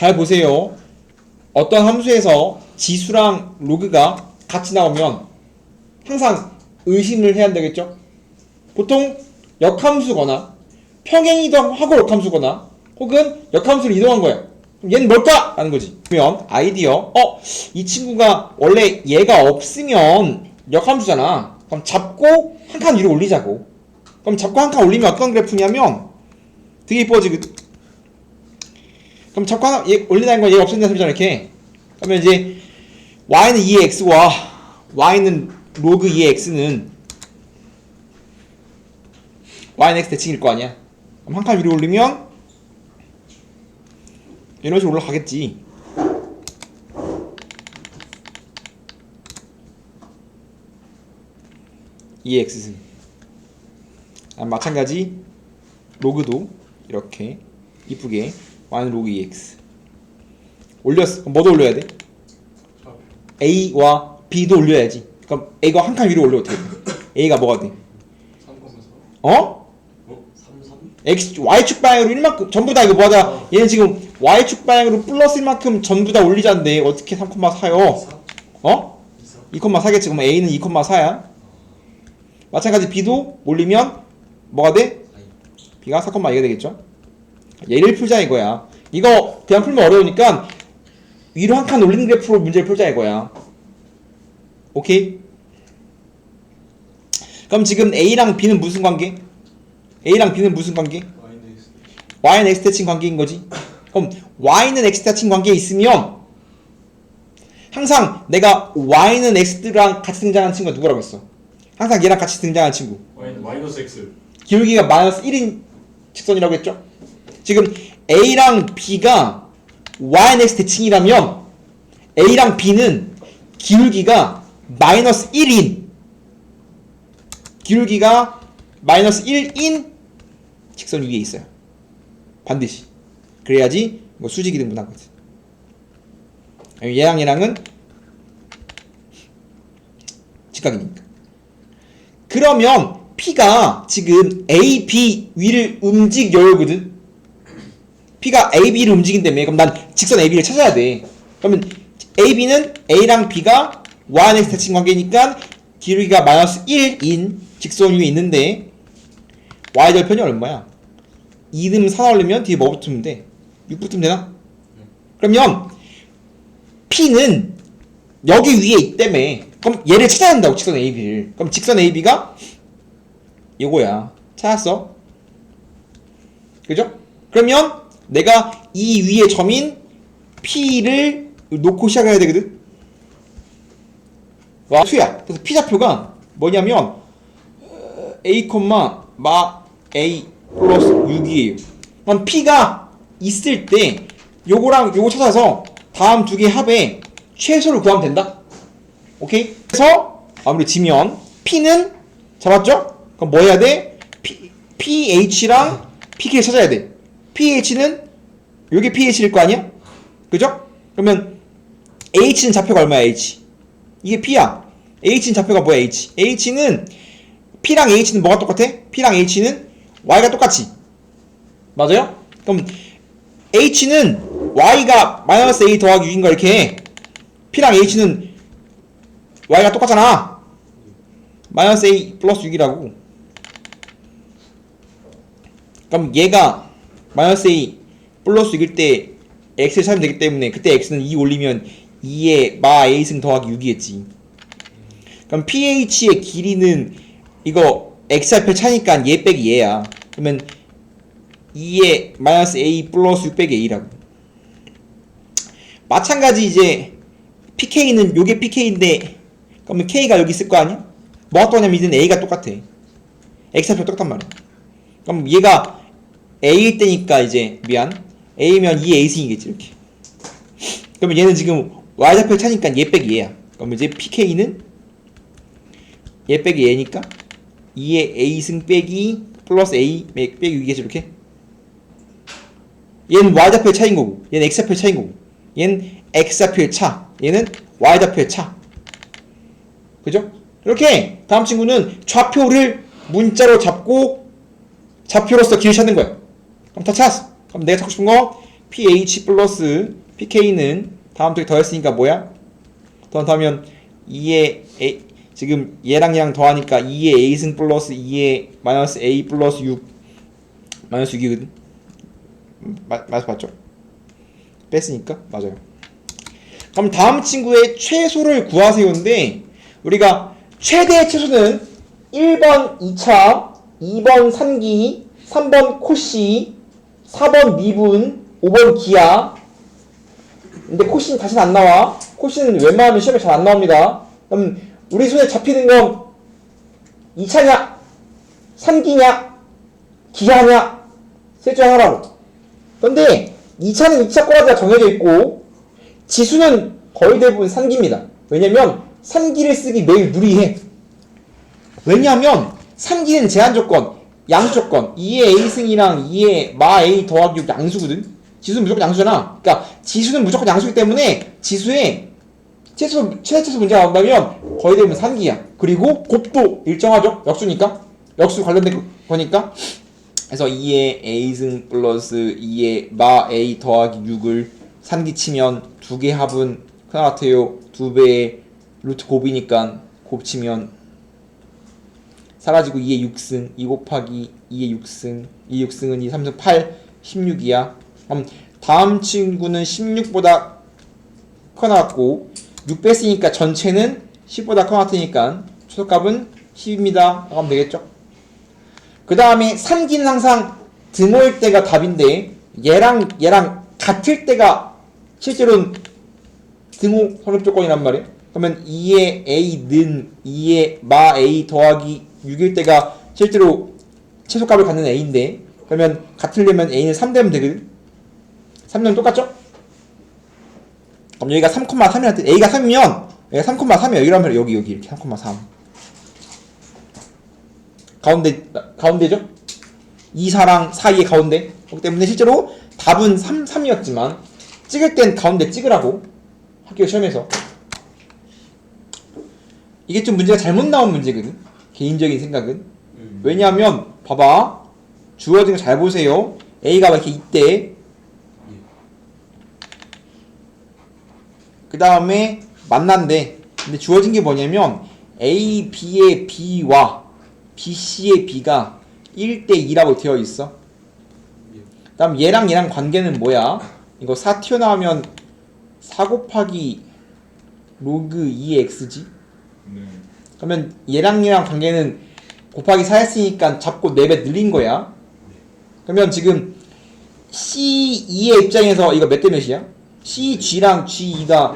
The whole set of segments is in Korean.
잘 보세요. 어떤 함수에서 지수랑 로그가 같이 나오면 항상 의심을 해야 한다겠죠? 보통 역함수거나 평행이동 하고 역함수거나 혹은 역함수를 이동한 거야. 그럼 얘는 뭘까? 라는 거지. 그러면 아이디어 이 친구가 원래 얘가 없으면 역함수잖아. 그럼 잡고 한 칸 위로 올리자고. 그럼 잡고 한 칸 올리면 어떤 그래프냐면 되게 이뻐지거든. 그럼 잡고 하나 얘 올린다는 건 얘가 없어진다는 소리잖아. 이렇게. 그러면 이제 y는 2의 x와 y는 로그 2의 x는 y는 x 대칭일 거 아니야. 그럼 한 칸 위로 올리면 이런 식으로 올라가겠지. 이 x승. 마찬가지 로그도 이렇게 이쁘게 y는 로그 2x 올렸어. 그럼 뭐도 올려야 돼? a와 b도 올려야지. 그럼 a가 한 칸 위로 올려 어떻게 돼? a가 뭐가 돼? 3,4 x y축 방향으로 1만큼 전부 다 이거 뭐하다. 얘는 지금 y축 방향으로 플러스 1만큼 전부 다 올리자는데 어떻게 3,4요? 2,4겠지. 그럼 a는 2,4야. 마찬가지 b도 올리면 뭐가 돼? b가 4,2가 되겠죠. 얘를 풀자 이거야. 이거 그냥 풀면 어려우니까 위로 한 칸 올린 그래프로 문제를 풀자 이거야. 오케이? 그럼 지금 a랑 b는 무슨 관계? a랑 b는 무슨 관계? y는 x 대칭 관계인 거지. 그럼 y는 x 대칭 관계에 있으면 항상 내가 y는 x랑 같이 등장하는 친구가 누구라고 했어? 항상 얘랑 같이 등장하는 친구. 마이너스 x. 기울기가 마이너스 1인 직선이라고 했죠? 지금 a랑 b가 y는 x 대칭이라면 a랑 b는 기울기가 마이너스 1인 기울기가 마이너스 1인 직선 위에 있어요. 반드시. 그래야지 뭐 수직이 등분한 거지. 얘랑은 직각이니까. 그러면 P가 지금 A, B 위를 움직여요거든. P가 A, B를 움직인다며. 그럼 난 직선 A, B를 찾아야 돼. 그러면 A, B는 A랑 B가 Y는 X 대칭 관계니까 기울기가 마이너스 1인 직선 위에 있는데 Y절편이 얼마야? 2는 4 나오려면 뒤에 뭐 붙으면 돼? 6 붙으면 되나? 그러면 P는 여기 위에 있다며. 그럼 얘를 찾아야 한다고. 직선 AB를. 그럼 직선 AB가 이거야. 찾았어? 그죠? 그러면 내가 이 위에 점인 P를 놓고 시작해야 되거든. 와, 수야. 그래서 P좌표가 뭐냐면 A, A 플러스 6이에요. 그럼 P가 있을 때 요거랑 요거 찾아서 다음 두 개 합에 최소를 구하면 된다. 오케이? 그래서 아무리 지면 P는 잡았죠? 그럼 뭐 해야 돼? PH랑 PK를 찾아야 돼. PH는 요게 PH일 거 아니야? 그죠? 그러면 H는 좌표가 얼마야? H. 이게 P야. H는 좌표가 뭐야? H. H는 P랑 H는 뭐가 똑같아? P랑 H는 Y가 똑같지. 맞아요? 그럼 H는 Y가 마이너스 A 더하기 6인 거 이렇게 해. P랑 H는 Y가 똑같잖아. 마이너스 A 플러스 6이라고. 그럼 얘가 마이너스 A 플러스 6일 때 X를 찾으면 되기 때문에 그때 X는 2 올리면 2에 마 A승 더하기 6이겠지. 그럼 PH의 길이는 이거 X좌표 차니까 얘 빼기 얘야. 그러면 2에 마이너스 A 플러스 6 빼기 A라고. 마찬가지 이제 PK는 요게 PK인데 그러면 K가 여기 있을 거 아니야? 뭐가 똑같냐면 이든 A가 똑같아. X좌표 똑같단 말이야. 그럼 얘가 A일 때니까 이제 A면 2A승이겠지 이렇게. 그러면 얘는 지금 Y좌표 차니까 얘 빼기 얘야. 그러면 이제 PK는 얘 빼기 얘니까 2의 A승 빼기 플러스 A 빼기 6이겠지 이렇게. 얘는 Y좌표의 차인 거고 얘는 X좌표의 차인 거고 얘는 X좌표의 차 얘는 Y좌표의 차. 그죠? 이렇게 다음 친구는 좌표를 문자로 잡고 좌표로서 길을 찾는 거야. 그럼 다 찾았어. 그럼 내가 찾고 싶은 거 pH 플러스 pK는 다음 쪽에 더했으니까 뭐야? 더하면 2의 A, 지금 얘랑 얘랑 더하니까 2의 A승 플러스 2의 마이너스 A 플러스 6 마이너스 6이거든. 마이너스 맞죠? 뺐으니까 맞아요. 그럼 다음 친구의 최소를 구하세요인데 우리가 최대의 최소는 1번 2차, 2번 3기, 3번 코시, 4번 미분, 5번 기하. 근데 코시는 다시는 안 나와. 코시는 웬만하면 시험에 잘 안 나옵니다. 그럼 우리 손에 잡히는 건 2차냐, 3기냐, 기하냐, 셋 중 하나라고. 그런데 2차는 2차 꼬라지가 정해져 있고 지수는 거의 대부분 3기입니다. 왜냐면 3기를 쓰기 매일 무리해. 왜냐하면 3기는 제한 조건, 양수 조건 2의 A승이랑 2의 마 A 더하기 6 양수거든. 지수는 무조건 양수잖아. 그러니까 지수는 무조건 양수이기 때문에 지수에 최대 최소 문제가 나온다면 거의 대부분 3기야. 그리고 곱도 일정하죠. 역수니까. 역수 관련된 거니까. 그래서 2의 A승 플러스 2의 마 A 더하기 6을 3기 치면 2개 합은 크나 같아요. 2배의 루트 곱이니까 곱 치면 사라지고 2의 6승 2 곱하기 2의 6승 2 6승은 2 3승 8 16이야. 그럼 다음 친구는 16보다 커 나왔고 6 뺐으니까 전체는 10보다 커 나왔으니까 최소값은 10입니다. 하면 되겠죠? 그 다음에 3기는 항상 등호일 때가 답인데 얘랑 같을 때가 실제로는 등호 성립 조건이란 말이에요. 그러면 2의 A는 2의 마 A 더하기 6일 때가 실제로 최소값을 갖는 A인데 그러면 같으려면 A는 3되면 되거든. 3되면 똑같죠? 그럼 여기가 3,3이라는 뜻. A가 3이면 여기가 3,3이야. 여기라면 여기 이렇게 3,3 가운데죠? 2, 4랑 4, 2의 가운데. 그렇기 때문에 실제로 답은 3, 3이었지만 찍을 땐 가운데 찍으라고 학교 시험에서. 이게 좀 문제가 잘못 나온 문제거든. 개인적인 생각은. 왜냐하면 봐봐. 주어진 거 잘 보세요. A가 막 이렇게 있대. 그 다음에 만난대. 근데 주어진 게 뭐냐면 A, B의 B와 B, C의 B가 1대2라고 되어 있어. 그 다음 얘랑 관계는 뭐야? 이거 4 튀어나오면 4 곱하기 로그 2의 X지? 그러면 얘랑 관계는 곱하기 4 했으니까 잡고 4배 늘린 거야. 그러면 지금 C2의 입장에서 이거 몇 대 몇이야? CG랑 G2가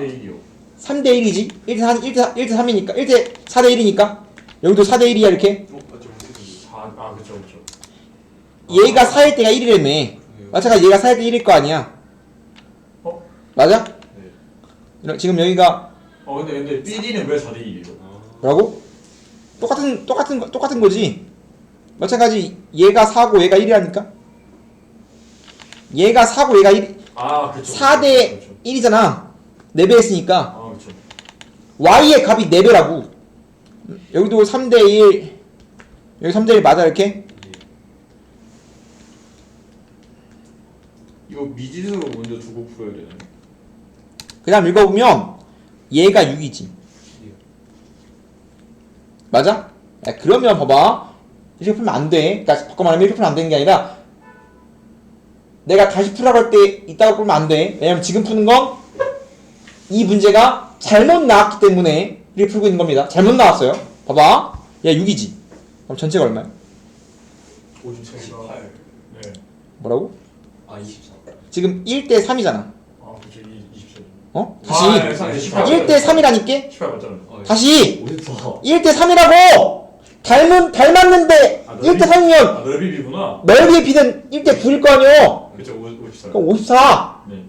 3대 1이지? 1대 3이니까 1대 4대 1이니까 여기도 4대 1이야 이렇게. 그쵸. 얘가 4일 때가 1이라며. 마찬가지 얘가 4일 때 1일 거 아니야. 맞아? 네. 지금 여기가 근데 BD는 왜 4대 2예요? 뭐라고? 똑같은 거지. 마찬가지 얘가 4고 얘가 1이라니까. 얘가 4고 얘가 1. 그쵸. 4대 1이잖아. 4배 했으니까. 그쵸. Y의 값이 4배라고. 여기도 3대 1. 여기 3대 1 맞아 이렇게? 이거 미지수로 먼저 두고 풀어야 되나요? 그 다음 읽어보면 얘가 6이지. 맞아? 야, 그러면 봐봐. 이렇게 풀면 안 돼. 그러니까 바꿔 말하면 이렇게 풀면 안 되는 게 아니라 내가 다시 풀라고 할 때 이따가 풀면 안 돼. 왜냐면 지금 푸는 건 이 문제가 잘못 나왔기 때문에 이렇게 풀고 있는 겁니다. 잘못 나왔어요. 봐봐. 얘 6이지. 그럼 전체가 얼마야? 18. 네. 뭐라고? 24. 지금 1대 3이잖아. 그쵸. 24. 어? 다시 1대 3이라니까? 18 맞잖아요. 다시 54. 1대 3이라고! 닮았는데 1대 3이면 넓이 비구나. 넓이의 비는 1대 9일 거 아니야. 그쵸. 54. 그럼 54. 네.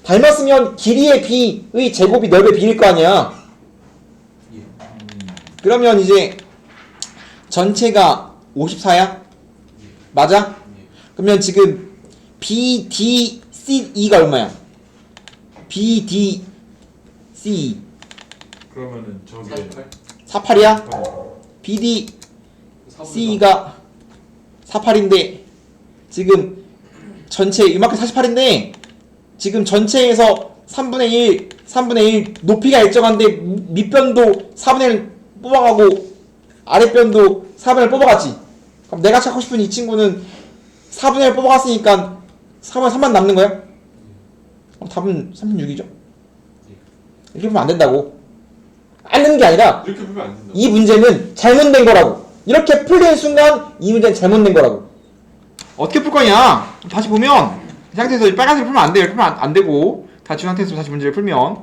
닮았으면 길이의 B의 제곱이 넓이의 B일 거 아니야. 그러면 이제 전체가 54야? 맞아? 그러면 지금 BDCE가 얼마야? BDCE 그러면은 저게 48이야? BDCE가 48인데 지금 전체 이만큼 48인데 지금 전체에서 3분의 1, 3분의 1 높이가 일정한데 밑변도 4분의 1 뽑아가고 아랫변도 4분의 1 뽑아갔지. 그럼 내가 찾고 싶은 이 친구는 4분의 1 뽑아갔으니까 4분의 3만 남는 거야? 그럼 답은 36이죠. 이렇게 보면 안 된다고. 안 되는 게 아니라 이렇게 보면 안 된다. 이 문제는 잘못된 거라고. 이렇게 풀리는 순간 이 문제는 잘못된 거라고. 어떻게 풀 거냐? 다시 보면 이 상태에서 이 빨간색을 풀면 안 돼요. 이렇게 풀면 안 되고 다시 상태에서 다시 문제를 풀면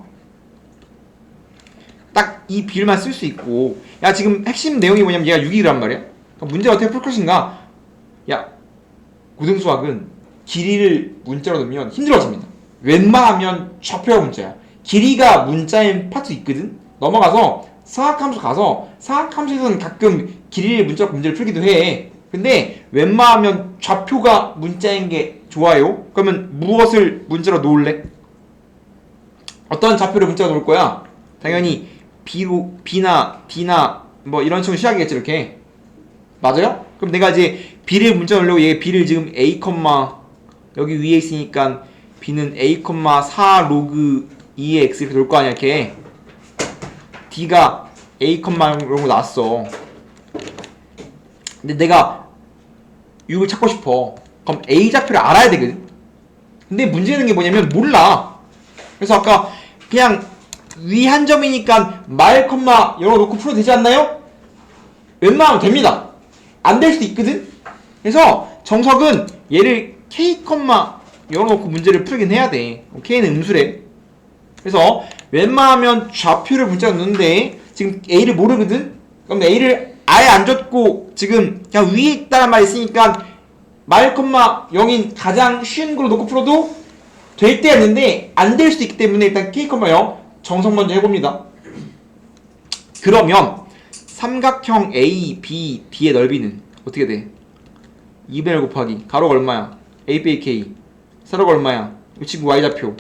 딱 이 비율만 쓸 수 있고, 야 지금 핵심 내용이 뭐냐면 얘가 6이란 말이야. 그럼 문제를 어떻게 풀 것인가? 야 고등수학은 길이를 문자로 넣으면 힘들어집니다. 웬만하면 좌표가 문자야. 길이가 문자인 파트 있거든. 넘어가서 사각함수 가서 사각함수에서는 가끔 길이를 문자로 문제를 풀기도 해. 근데 웬만하면 좌표가 문자인 게 좋아요. 그러면 무엇을 문자로 놓을래? 어떤 좌표를 문자로 놓을 거야? 당연히 B로 B나 D나 뭐 이런 식으로 시작이겠지. 이렇게 맞아요? 그럼 내가 이제 B를 문자로 놓으려고 얘 B를 지금 A, 여기 위에 있으니까 B는 A, 4 로그 2의 X 이렇게 놓을 거 아니야. 이렇게 D가 A, 이런 거 나왔어. 근데 내가 6을 찾고 싶어. 그럼 A 좌표를 알아야 되거든. 근데 문제는 게 뭐냐면 몰라. 그래서 아까 그냥 위 한 점이니까 말 컴마 열어놓고 풀어도 되지 않나요? 웬만하면 됩니다. 안 될 수도 있거든. 그래서 정석은 얘를 K 컴마 열어놓고 문제를 풀긴 해야 돼. K는 음수래. 그래서 웬만하면 좌표를 문자로 넣는데 지금 A를 모르거든. 그럼 A를 아예 안 줬고 지금 그냥 위에 있다는 말이 있으니까 말 콤마 0인 가장 쉬운 걸로 놓고 풀어도 될 때가 있는데 안 될 수도 있기 때문에 일단 K, 0 정석 먼저 해봅니다. 그러면 삼각형 A, B, D의 넓이는 어떻게 돼? 2분의 곱하기 가로가 얼마야? A 빼기 K 세로가 얼마야? 이 친구 Y좌표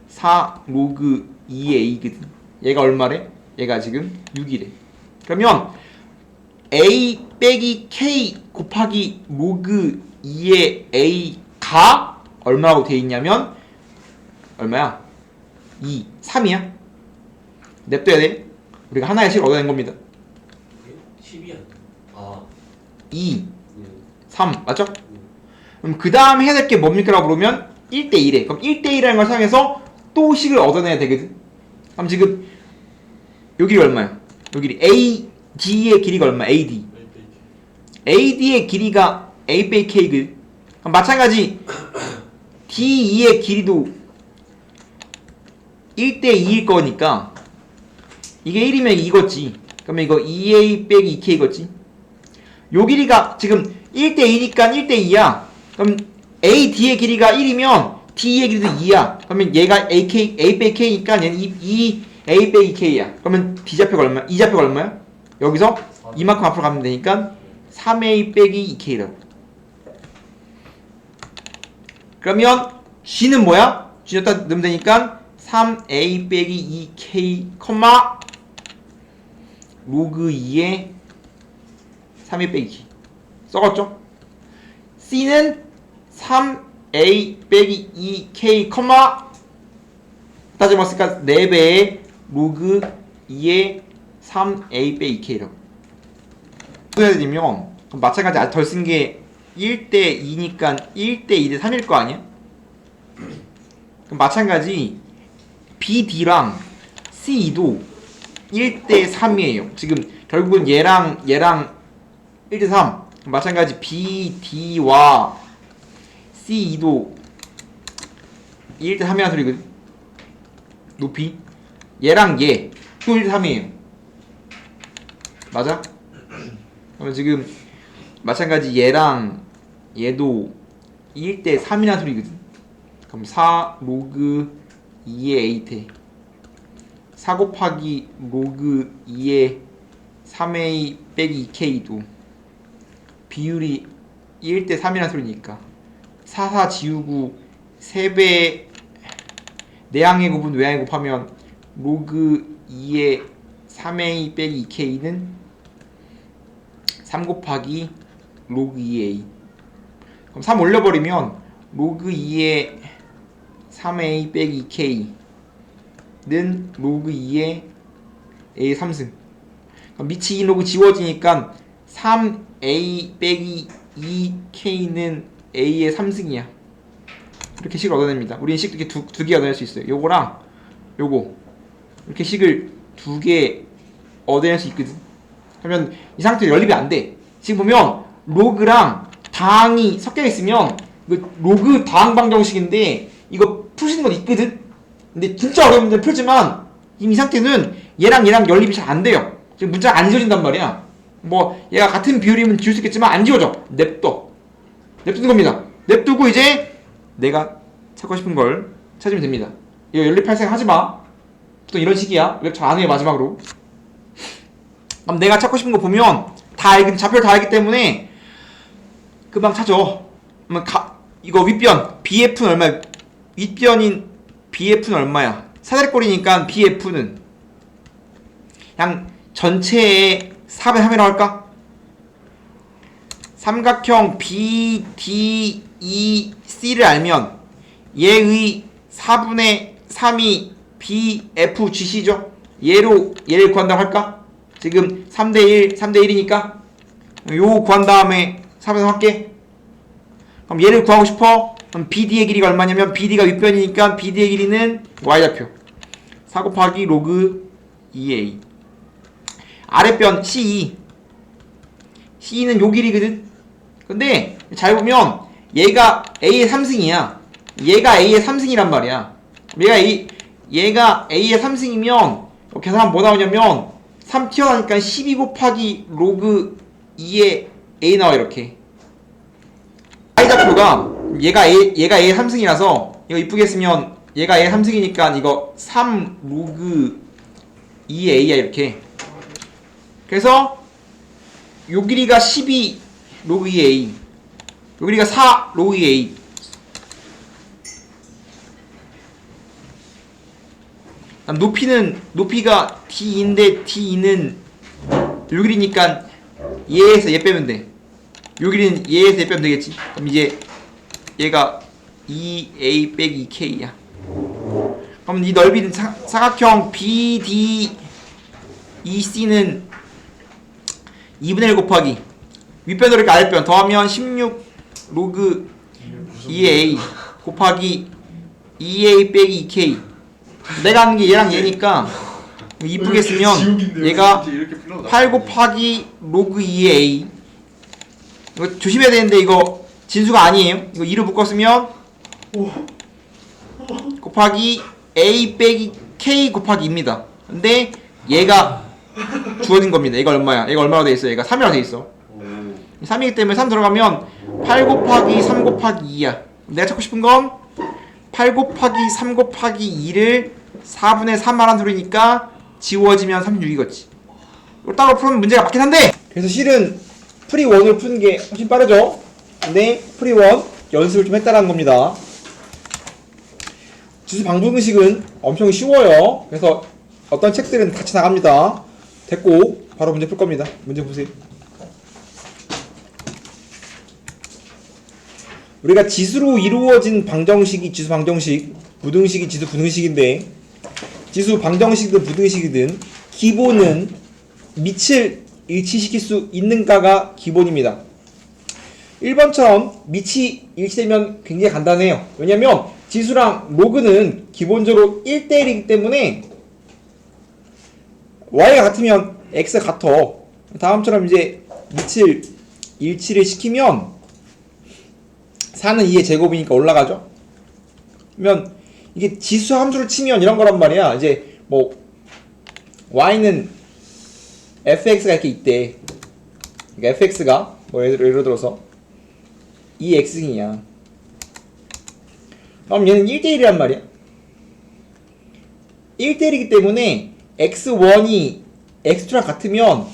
4 로그 2의 A거든. 얘가 얼마래? 얘가 지금 6이래. 그러면 A 빼기 K 곱하기 로그 2의 A가 얼마라고 돼 있냐면 얼마야? 2, 3이야. 냅둬야 돼. 우리가 하나의 식을 얻어낸 겁니다. 10이야. 아. 2, 3 맞죠? 그럼 그 다음 해야 될 게 뭡니까? 라고 물으면 1대1에 그럼 1대1이라는 걸 사용해서 또 식을 얻어내야 되거든. 그럼 지금 요 길이 얼마야? 요 길이 AD의 길이가 얼마야? AD의 길이가 A 빼기 K거든. 그럼 마찬가지 D2의 길이도 1대2일 거니까 이게 1이면 이거지. 그러면 이거 2A 빼기 2K겠지. 요 길이가 지금 1대2니까 1대2야. 그럼 AD의 길이가 1이면 D의 길이도 2야. 그러면 얘가 A 빼기 K니까 얘는 2A 빼기 K야. 그러면 D좌표가 얼마야? E좌표가 얼마야? 여기서 이만큼 앞으로 가면 되니까 3A 빼기 2K라고. 그러면 G는 뭐야? G에다 넣으면 되니까 3A 빼기 2K, 로그 2의 3A 빼기 K. 썩었죠? C는 3A 빼기 2K, 따져봤으니까 4배의 로그 2의 3A 빼기 2K라고. 해드리면 그럼 마찬가지 아직 덜 쓴 게 1대2니까 1대2대 3일 거 아니야? 그럼 마찬가지 BD랑 CE도 1대 3이에요. 지금 결국은 얘랑 1대 3. 마찬가지 BD와 CE도 1대 3이라는 소리거든. 높이. 얘랑 얘 또 1대 3이에요. 맞아? 그러면 지금 마찬가지 얘랑 얘도 1대 3이라는 소리거든. 그럼 4 로그 2의 A대 4 곱하기 로그 2의 3A 빼기 2K도 비율이 1대 3이라는 소리니까 4 지우고 3배 내항의 곱은 외항의 곱하면 로그 2의 3A 빼기 2K는 3 곱하기 로그 2A. 그럼 3 올려버리면 로그 2의 3a 빼기 2k는 로그 2의 a 3승. 밑이 2 로그 지워지니까 3a 빼기 2k는 a의 3승이야. 이렇게 식을 얻어냅니다. 우리는 식 이렇게 두 개 얻어낼 수 있어요. 요거랑 요거 이렇게 식을 두 개 얻어낼 수 있거든. 그러면 이 상태로 연립이 안 돼. 지금 보면 로그랑 다항이 섞여 있으면 이거 로그 다항 방정식인데 이거 풀 수 있는 건 있거든. 근데 진짜 어려운 문제는 풀지만 이 상태는 얘랑 연립이 잘 안 돼요. 지금 문제가 안 지워진단 말이야. 뭐 얘가 같은 비율이면 지울 수 있겠지만 안 지워져. 냅두는 겁니다. 냅두고 이제 내가 찾고 싶은 걸 찾으면 됩니다. 이거 연립 발생 하지마. 보통 이런 식이야. 연립 잘 안 해요 마지막으로. 그럼 내가 찾고 싶은 거 보면 좌표를 다 알기 때문에 금방 찾아. 그러면 이거 윗변 BF는 얼마야? 윗변인 BF는 얼마야? 사다리꼴이니까 BF는 그냥 전체의 4분의 3이라고 할까? 삼각형 BDEC를 알면 얘의 4분의 3이 BFGC죠? 얘를 구한다고 할까? 지금 3대1, 3대1이니까 요거 구한 다음에 4분의 3 할게. 그럼 얘를 구하고 싶어? 그럼 BD의 길이가 얼마냐면 BD가 윗변이니까 BD의 길이는 Y좌표 4 곱하기 로그 2A. 아랫변 CE는 요 길이거든. 근데 잘 보면 얘가 A의 3승이야. 얘가 A의 3승이란 말이야. 얘가 A의 3승이면 계산하면 뭐 나오냐면 3 튀어나오니까 12 곱하기 로그 2의 A 나와. 이렇게 Y좌표가 얘가 A의 3승이라서 이거 이쁘게 쓰면 얘가 A의 3승이니까 이거 3 로그 2의 A야. 이렇게. 그래서 요 길이가 12 로그 2의 A, 요 길이가 4 로그 2의 A. 높이가 D인데 D는 요 길이니까 얘에서 얘 빼면 돼. 요 길이는 얘에서 얘 빼면 되겠지. 그럼 이제 얘가 2A 빼기 2K야. 그럼 이 넓이는 사각형 BDEC는 2분의 1 곱하기 윗변으로 이렇게 아랫변 더하면 16 로그 2A 곱하기 2A 빼기 2K. 내가 하는 게 얘랑 얘니까 이쁘게 쓰면 얘가 8 곱하기 로그 2A. 이거 조심해야 되는데 이거 진수가 아니에요. 이거 2로 묶었으면 곱하기 A 빼기 K 곱하기 2입니다. 근데 얘가 주어진 겁니다. 얘가 얼마야? 얘가 얼마로 돼 있어? 얘가 3이라고 돼 있어. 3이기 때문에 3 들어가면 8 곱하기 3 곱하기 2야. 내가 찾고 싶은 건 8 곱하기 3 곱하기 2를 4분의 3 하란 소리니까 지워지면 36이겠지. 이거 따로 풀면 문제가 맞긴 한데, 그래서 실은 프리 1을 푸는 게 훨씬 빠르죠. 근데 프리 1 연습을 좀 했다는 겁니다. 지수 방정식은 엄청 쉬워요. 그래서 어떤 책들은 같이 나갑니다. 됐고 바로 문제 풀 겁니다. 문제 보세요. 우리가 지수로 이루어진 방정식이 지수 방정식, 부등식이 지수 부등식인데, 지수 방정식이든 부등식이든 기본은 밑을 일치시킬 수 있는가가 기본입니다. 1번처럼 밑이 일치되면 굉장히 간단해요. 왜냐면 지수랑 로그는 기본적으로 1대1이기 때문에 y가 같으면 x가 같아. 다음처럼 이제 밑을 일치를 시키면 4는 2의 제곱이니까 올라가죠. 그러면 이게 지수 함수를 치면 이런 거란 말이야. 이제 뭐 y는 fx가 이렇게 있대. 그러니까 fx가 뭐 예를 들어서 2x승이야. 그럼 얘는 1대1이란 말이야. 1대1이기 때문에 x1이 x2랑 같으면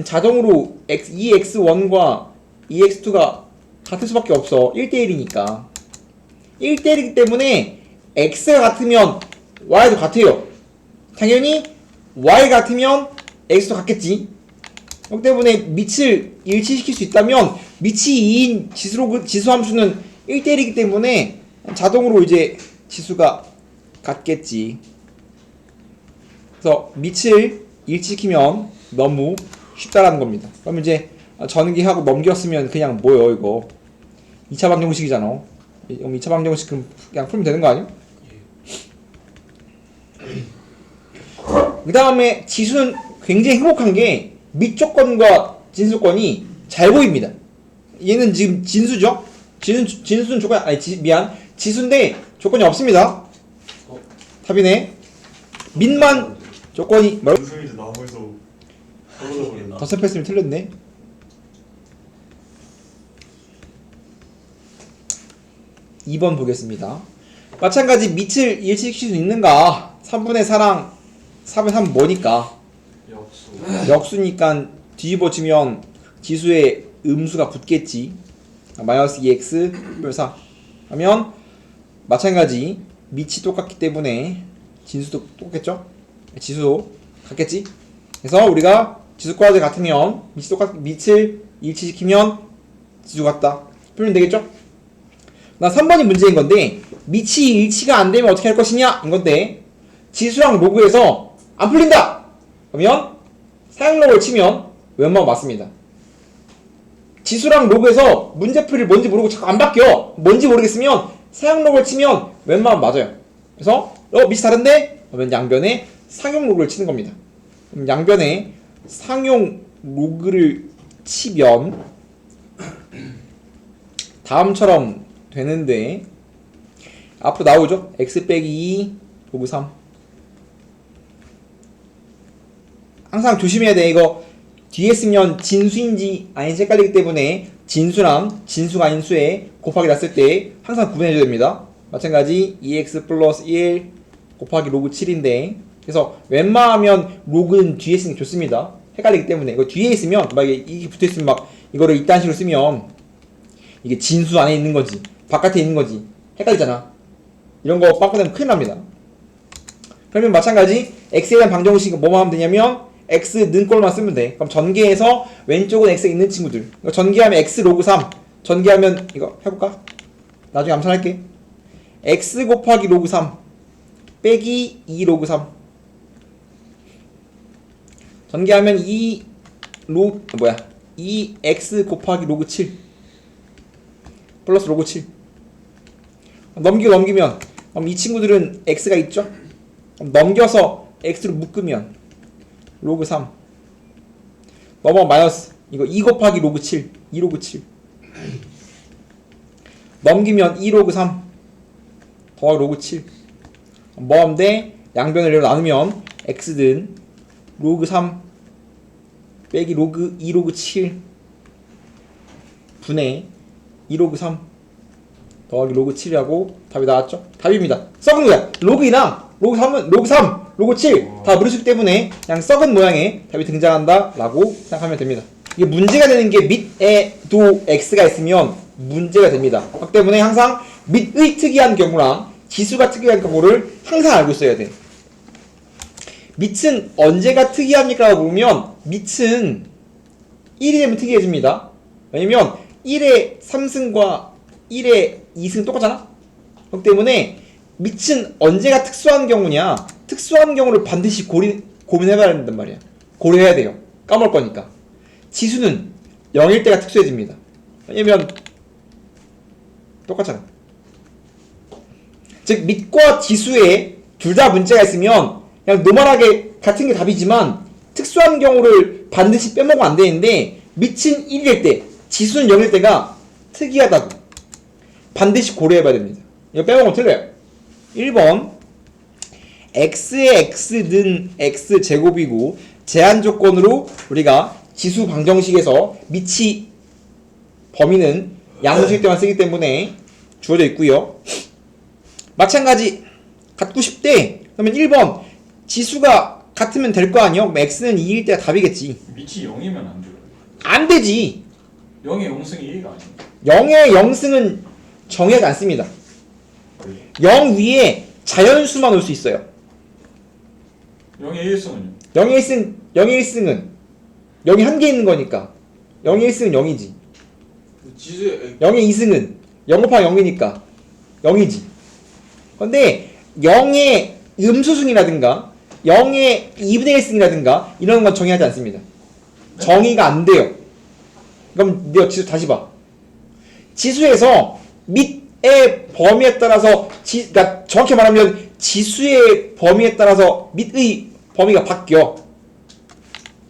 자동으로 2x1과 2x2가 같을 수밖에 없어. 1대1이니까. 1대1이기 때문에 x가 같으면 y도 같아요. 당연히 y 같으면 x도 같겠지. 그렇기 때문에 밑을 일치시킬 수 있다면 밑이 2인 지수 함수는 1대1이기 때문에 자동으로 이제 지수가 같겠지. 그래서 밑을 일치시키면 너무 쉽다라는 겁니다. 그럼 이제 전기하고 넘겼으면 그냥 뭐요 이거 2차 방정식이잖아. 그럼 2차 방정식 그냥 풀면 되는 거 아니야? 그 다음에 지수는 굉장히 행복한 게 밑조건과 진수조건이 잘 보입니다. 얘는 지금 진수죠? 진수는 조건 아니 지수인데 조건이 없습니다. 답이네. 밑만 조건이 뭐라고? 원숭이 이제 나무에서 떨어져 버렸나? 덧셈했으면 틀렸네. 2번 보겠습니다. 마찬가지 밑을 일치시킬 수 있는가? 3분의 4랑 4분의 3은 뭐니까? 역수. 역수니까 뒤집어지면 지수에 음수가 붙겠지. 마이너스 2x 플러스 4 하면 마찬가지 밑이 똑같기 때문에 진수도 똑같겠죠? 지수도 같겠지? 그래서 우리가 지수과제 같으면 밑을 일치시키면 지수 같다. 풀면 되겠죠? 나 3번이 문제인 건데 밑이 일치가 안 되면 어떻게 할 것이냐? 인 건데 지수랑 로그에서 안 풀린다! 그러면 사용록을 치면 웬만하면 맞습니다. 지수랑 로그에서 문제풀이 뭔지 모르고 자꾸 안 바뀌어. 뭔지 모르겠으면 사용록을 치면 웬만하면 맞아요. 그래서 밑이 다른데? 그러면 양변에 상용 로그를 치는 겁니다. 그럼 양변에 상용 로그를 치면 다음처럼 되는데 앞으로 나오죠? x 빼기 2 로그 3. 항상 조심해야 돼. 이거 뒤에 쓰면 진수인지 아닌지 헷갈리기 때문에 진수랑 진수가 아닌 수에 곱하기 났을 때 항상 구분해줘야 됩니다. 마찬가지 2x 플러스 1 곱하기 로그 7인데 그래서 웬만하면 로그는 뒤에 쓰는 게 좋습니다. 헷갈리기 때문에 이거 뒤에 있으면 막 이게 붙어있으면 막 이거를 이딴 식으로 쓰면 이게 진수 안에 있는 거지 바깥에 있는 거지 헷갈리잖아. 이런 거 바꾸면 큰일 납니다. 그러면 마찬가지 x에 대한 방정식은 뭐만 하면 되냐면 x 는 꼴만 쓰면 돼. 그럼 전개해서 왼쪽은 x가 있는 친구들 이거 전개하면 x 로그 3 전개하면 이거 해볼까? 나중에 암산할게. x 곱하기 로그 3 빼기 2 로그 3 전개하면 2x 곱하기 로그 7 플러스 로그 7 넘기면 그럼 이 친구들은 x가 있죠? 그럼 넘겨서 x로 묶으면 로그 3 넘어가 마이너스 이거 2 곱하기 로그 7 2 로그 7 넘기면 2 로그 3 더하기 로그 7 뭐하면 돼? 양변을 나누면 x는 로그 3 빼기 로그 2 로그 7 분의 2 로그 3 더하기 로그 7이라고 답이 나왔죠? 답입니다. 썩은 거야. 로그 2랑 로그 3은 로그 3, 로그 7 다 무리수기 때문에 그냥 썩은 모양의 답이 등장한다 라고 생각하면 됩니다. 이게 문제가 되는 게 밑에도 x가 있으면 문제가 됩니다. 그렇기 때문에 항상 밑의 특이한 경우랑 지수가 특이한 경우를 항상 알고 있어야 돼. 밑은 언제가 특이합니까? 라고 보면 밑은 1이 되면 특이해집니다. 왜냐면 1의 3승과 1의 2승 똑같잖아? 그렇기 때문에 밑은 언제가 특수한 경우냐? 특수한 경우를 반드시 고민해봐야 된단 말이야. 고려해야 돼요. 까먹을 거니까. 지수는 0일 때가 특수해집니다. 왜냐면 똑같잖아. 즉 밑과 지수에 둘 다 문제가 있으면 그냥 노멀하게 같은 게 답이지만 특수한 경우를 반드시 빼먹으면 안 되는데 밑은 1일 때, 지수는 0일 때가 특이하다고 반드시 고려해봐야 됩니다. 이거 빼먹으면 틀려요. 1번 x의 x는 x제곱이고 제한 조건으로 우리가 지수 방정식에서 밑이 범위는 양수일 때만 쓰기 때문에 주어져 있고요. 마찬가지 갖고 싶대. 그러면 1번 지수가 같으면 될 거 아니요? 그럼 x는 2일 때가 답이겠지. 밑이 0이면 안 돼요. 안 되지. 0의 0승이 1가 아니에요. 0의 0승은 정의하지 않습니다. 0 위에 자연수만 올 수 있어요. 0의 1승은요? 0의 1승은 0이 한 개 있는 거니까 0의 1승은 0이지. 지수의 0의 2승은 0 곱하기 0이니까 0이지. 근데 0의 음수승이라든가 0의 2분의 1승이라든가 이런 건 정의하지 않습니다. 정의가 안 돼요. 그럼 내가 지수 다시 봐. 지수에서 밑의 범위에 따라서 그러니까 정확히 말하면 지수의 범위에 따라서 밑의 범위가 바뀌어.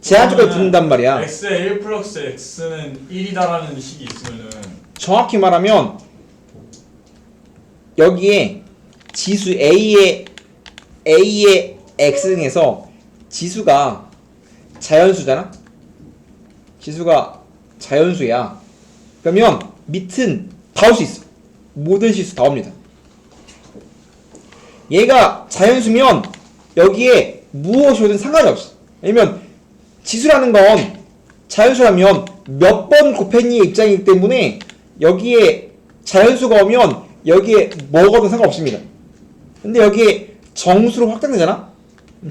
제한적으로 붙는단 말이야. x의 1 플러스 x는 1이다라는 식이 있으면은 정확히 말하면 여기에 지수 A의 x승에서 지수가 자연수잖아? 지수가 자연수야. 그러면 밑은 다 올 수 있어. 모든 실수 다 옵니다. 얘가 자연수면 여기에 무엇이 오든 상관이 없어. 왜냐면 지수라는 건 자연수라면 몇 번 곱했니의 입장이기 때문에 여기에 자연수가 오면 여기에 뭐가 오든 상관없습니다. 근데 여기에 정수로 확장되잖아?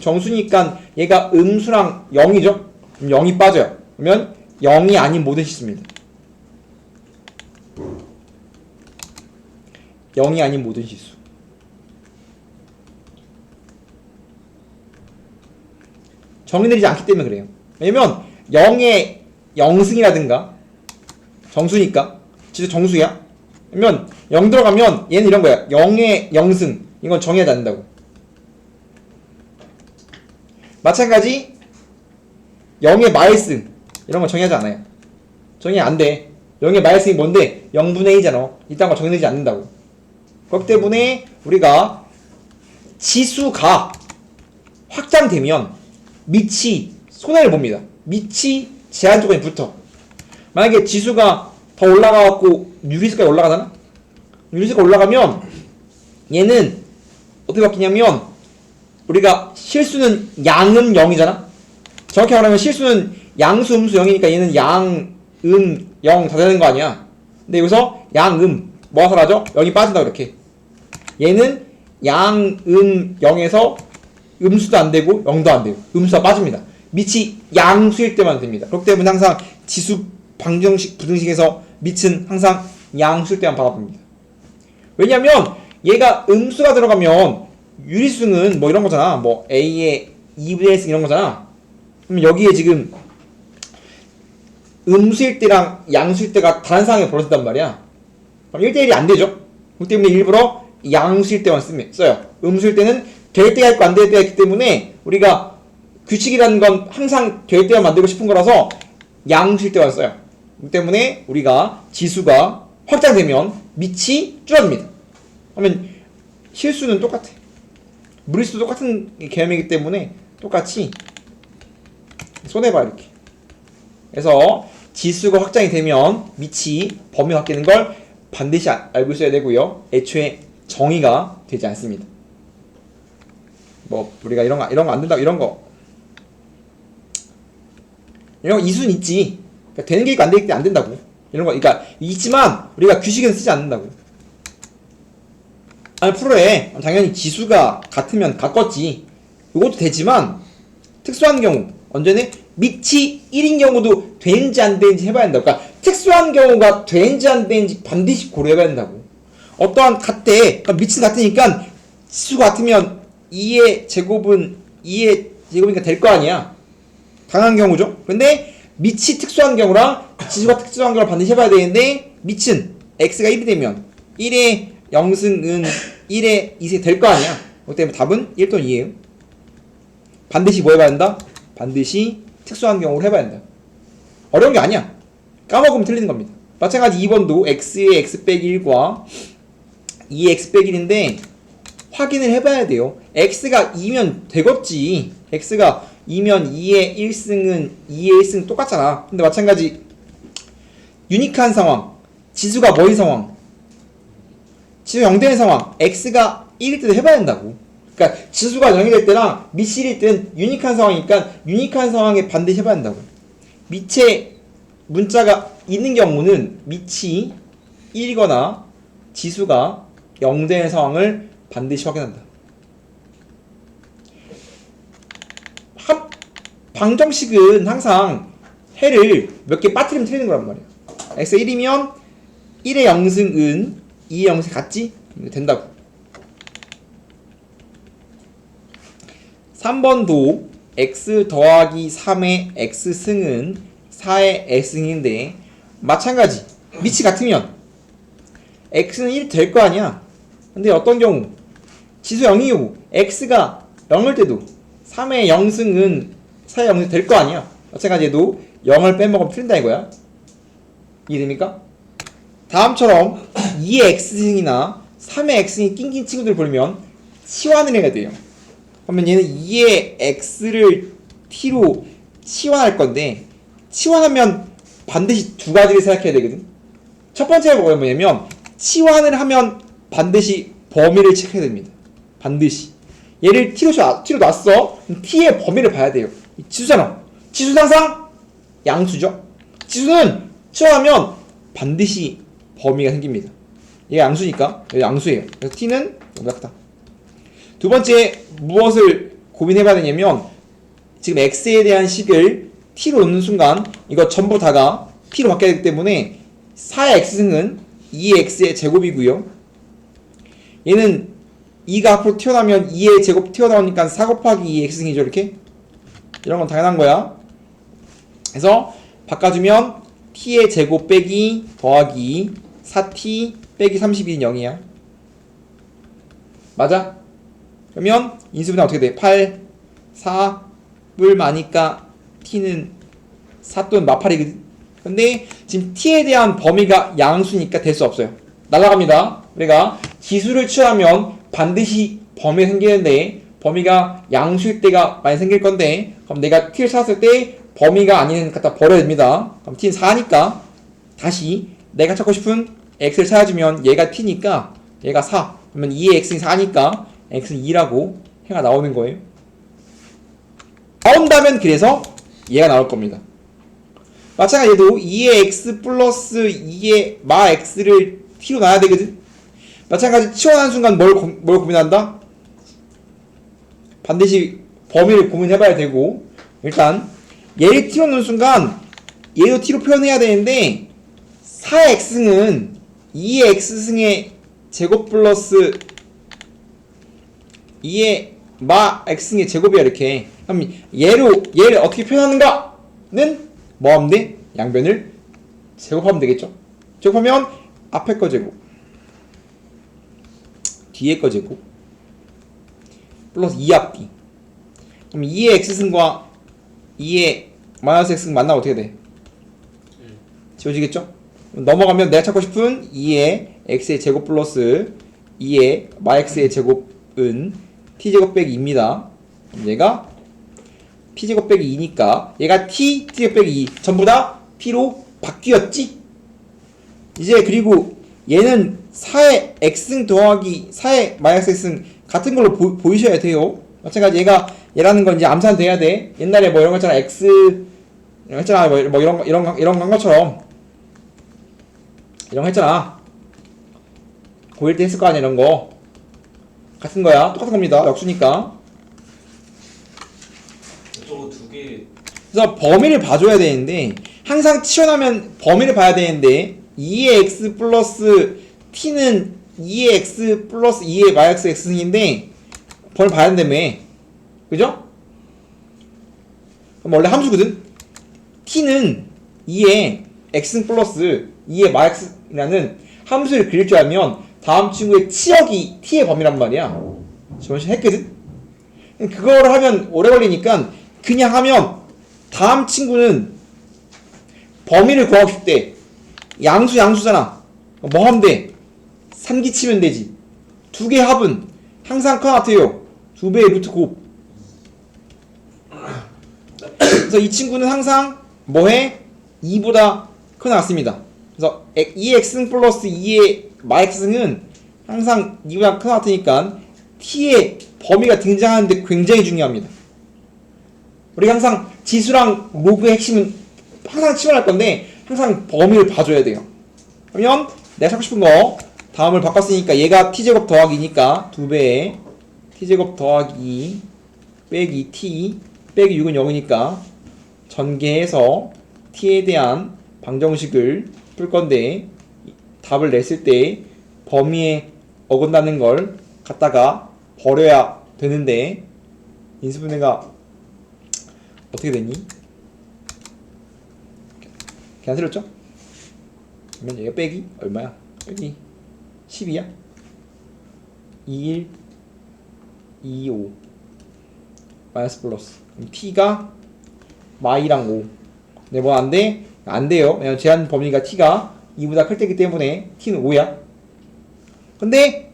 정수니까 얘가 음수랑 0이죠? 그럼 0이 빠져요. 그러면 0이 아닌 모든 실수입니다. 0이 아닌 모든 실수. 정의내리지 않기 때문에 그래요. 왜냐면 0의 0승이라든가 정수니까 진짜 정수야. 그러면 0 들어가면 얘는 이런 거야. 0의 0승 이건 정의하지 않는다고. 마찬가지 0의 마일승 이런 거 정의하지 않아요. 정의 안 돼. 0의 마일승이 뭔데? 0분의 1이잖아. 이딴 거 정의되지 않는다고. 그렇기 때문에 우리가 지수가 확장되면 밑이 손해를 봅니다. 밑이 제한 조건이 붙어. 만약에 지수가 더 올라가갖고 유리수가 올라가잖아? 유리수가 올라가면 얘는 어떻게 바뀌냐면 우리가 실수는 양음 0이잖아? 정확히 말하면 실수는 양수, 음수 0이니까 얘는 양, 음, 0 다 되는 거 아니야? 근데 여기서 양, 음, 뭐가 사라져? 0이 빠진다 이렇게. 얘는 양, 0에서 음수도 안 되고 0도 안 되고 음수가 빠집니다. 밑이 양수일 때만 됩니다. 그렇기 때문에 항상 지수 방정식, 부등식에서 밑은 항상 양수일 때만 바라봅니다. 왜냐면 얘가 음수가 들어가면 유리수는 뭐 이런 거잖아. 뭐 A의 2분의 1승 이런 거잖아. 그럼 여기에 지금 음수일 때랑 양수일 때가 다른 상황이 벌어진단 말이야. 그럼 1대1이 안 되죠. 그렇기 때문에 일부러 양수일 때만 써요. 음수일 때는 될 때가 있고 안 될 때가 있기 때문에 우리가 규칙이라는 건 항상 될 때만 만들고 싶은 거라서 양수일 때만 써요. 그렇기 때문에 우리가 지수가 확장되면 밑이 줄어듭니다. 그러면 실수는 똑같아. 무리수도 똑같은 개념이기 때문에 똑같이 손해봐 이렇게. 그래서 지수가 확장이 되면 밑이 범위 바뀌는 걸 반드시 알고 있어야 되고요. 애초에 정의가 되지 않습니다. 뭐 우리가 이런 거 안 된다 이런 거 이순 있지. 그러니까 되는 게 있고 안 되는 게 안 된다고. 이런 거 그러니까 있지만 우리가 규칙은 쓰지 않는다고. 아니 프로에 당연히 지수가 같으면 가꿨지. 이것도 되지만 특수한 경우 언제는 밑이 1인 경우도 되는지 안 되는지 해봐야 된다고. 그러니까 특수한 경우가 되는지 안 되는지 반드시 고려해봐야 된다고. 어떠한 같대. 그러니까 밑이 같으니까 지수가 같으면 2의 제곱은 2의 제곱이니까 될 거 아니야. 당한 경우죠. 근데 밑이 특수한 경우랑 지수가 특수한 경우를 반드시 해봐야 되는데 밑은 x가 1이 되면 1의 0승은 1의 2승이 될 거 아니야. 그렇기 때문에 답은 1 또는 2예요. 반드시 뭐 해봐야 된다? 반드시 특수한 경우를 해봐야 된다. 어려운 게 아니야. 까먹으면 틀리는 겁니다. 마찬가지 2번도 x의 x 빼기 1과 2의 x 빼기 1인데 확인을 해봐야 돼요. x가 2면 되겠지. x가 2면 2의 1승은 2의 1승 똑같잖아. 근데 마찬가지 유니크한 상황, 지수가 뭐인 상황, 지수 0 되는 상황, x가 1일 때도 해봐야 된다고. 그러니까 지수가 0이 될 때랑 밑이 1일 때는 유니크한 상황이니까 유니크한 상황에 반드시 해봐야 된다고. 밑에 문자가 있는 경우는 밑이 1이거나 지수가 0 되는 상황을 반드시 확인한다. 방정식은 항상 해를 몇 개 빠뜨리면 틀리는 거란 말이야. x가 1이면 1의 영승은 2의 영승 같지? 된다고. 3번도 x 더하기 3의 x승은 4의 x승인데 마찬가지 밑이 같으면 x는 1 될 거 아니야. 근데 어떤 경우 지수 0이고 x가 0일 때도 3의 영승은 4의 영승 될 거 아니야. 마찬가지 얘도 0을 빼먹으면 틀린다 이거야. 이해됩니까? 다음처럼 2의 x승이나 3의 x승이 낑긴 친구들 보면 치환을 해야 돼요. 그러면 얘는 2의 x를 t로 치환할 건데 치환하면 반드시 두 가지를 생각해야 되거든. 첫 번째가 뭐냐면 치환을 하면 반드시 범위를 체크해야 됩니다. 반드시. 얘를 t로 놨어. 그럼 t의 범위를 봐야 돼요. 지수잖아. 지수는 항상 양수죠. 지수는 치환하면 반드시 범위가 생깁니다. 얘가 양수니까 여기 양수예요. 그래서 t는 작다. 두 번째 무엇을 고민해봐야 되냐면 지금 x에 대한 식을 t로 놓는 순간 이거 전부 다가 t로 바뀌어야 되기 때문에 4의 x승은 2의 x의 제곱이고요. 얘는 2가 앞으로 튀어나오면 2의 제곱 튀어나오니까 4 곱하기 2의 x승이죠. 이렇게 이런 건 당연한 거야. 그래서 바꿔주면 t의 제곱 빼기 더하기 4t 빼기 32는 0이야. 맞아? 그러면 인수분해 어떻게 돼? 8, 4을 마니까 t는 4 또는 마팔이거든. 근데 지금 t에 대한 범위가 양수니까 될 수 없어요. 날아갑니다. 우리가 지수를 취하면 반드시 범위가 생기는데 범위가 양수일 때가 많이 생길 건데 그럼 내가 t를 찾았을 때 범위가 아닌 갖다 버려야 됩니다. 그럼 t는 4니까 다시 내가 찾고 싶은 x를 찾아주면 얘가 t니까 얘가 4. 그러면 2의 x는 4니까 x는 2라고 해가 나오는 거예요. 나온다면 그래서 얘가 나올 겁니다. 마찬가지로 2의 x 플러스 2의 마 x를 t로 놔야 되거든. 마찬가지 치환하는 순간 뭘 고민한다? 반드시 범위를 고민해봐야 되고 일단 얘를 t로 놓는 순간 얘도 t로 표현해야 되는데 4의 x승은 2의 x승의 제곱 플러스 2의 마 x승의 제곱이야. 이렇게 그럼 얘를 어떻게 표현하는가는 뭐 하면 돼? 양변을 제곱하면 되겠죠. 제곱하면 앞에 거 제곱 뒤에 거 제곱 플러스 2앞뒤. 그럼 2의 x승과 2의 마이너스 x승 만나면 어떻게 돼? 지워지겠죠? 넘어가면 내가 찾고 싶은 2의 x의 제곱 플러스 2의 마x의 제곱은 t제곱 빼기 2입니다. 얘가 t제곱 빼기 2니까 얘가 t제곱 빼기 2 전부 다 t로 바뀌었지? 이제 그리고 얘는 4의 x승 더하기 4의 마이너스 x승 같은 걸로 보이셔야 돼요. 마찬가지 얘라는 건 이제 암산 돼야 돼. 옛날에 뭐 이런 거 있잖아. x 이런 거 했잖아. 뭐 이런 거 한 것처럼 이런 거 했잖아. 고1 때 했을 거 아니야. 이런 거 같은 거야. 똑같은 겁니다. 역수니까. 저거 두 개. 그래서 범위를 봐줘야 되는데 항상 치환하면 범위를 봐야 되는데 2의 x 플러스 t는 2의 x 플러스 2의 마이너스 x승인데 범위 봐야 된다며. 그죠? 그럼 원래 함수거든. t는 2의 x승 플러스 2의 마이너스라는 함수를 그릴 줄 알면 다음 친구의 치역이 t의 범위란 말이야. 저번 시간에 했거든. 그거를 하면 오래 걸리니까 그냥 하면 다음 친구는 범위를 구하고 싶을 때 양수잖아. 뭐 하면 돼? 3기 치면 되지. 두 개 합은 항상 커나트요. 2배의 루트 곱. 그래서 이 친구는 항상 뭐해? 2보다 커나왔습니다. 그래서 2의 x승 플러스 2의 마x승은 항상 2보다 커나왔으니까 t의 범위가 등장하는데 굉장히 중요합니다. 우리가 항상 지수랑 로그의 핵심은 항상 치환할 건데 항상 범위를 봐줘야 돼요. 그러면 내가 찾고 싶은 거 다음을 바꿨으니까 얘가 t제곱 더하기 2니까 2배에 t제곱 더하기 2 빼기 t 빼기 6은 0이니까 전개해서 t에 대한 방정식을 풀 건데 답을 냈을 때 범위에 어긋나는 걸 갖다가 버려야 되는데 인수분해가 어떻게 됐니? 그냥 틀렸죠? 그러면 얘가 빼기 얼마야? 빼기 12야? 21, 25 마이너스 플러스 그럼 t가 마이랑 5 네 번 안 돼? 안 돼요. 왜냐면 제한 범위가 t가 2보다 클 때기 때문에 t는 5야. 근데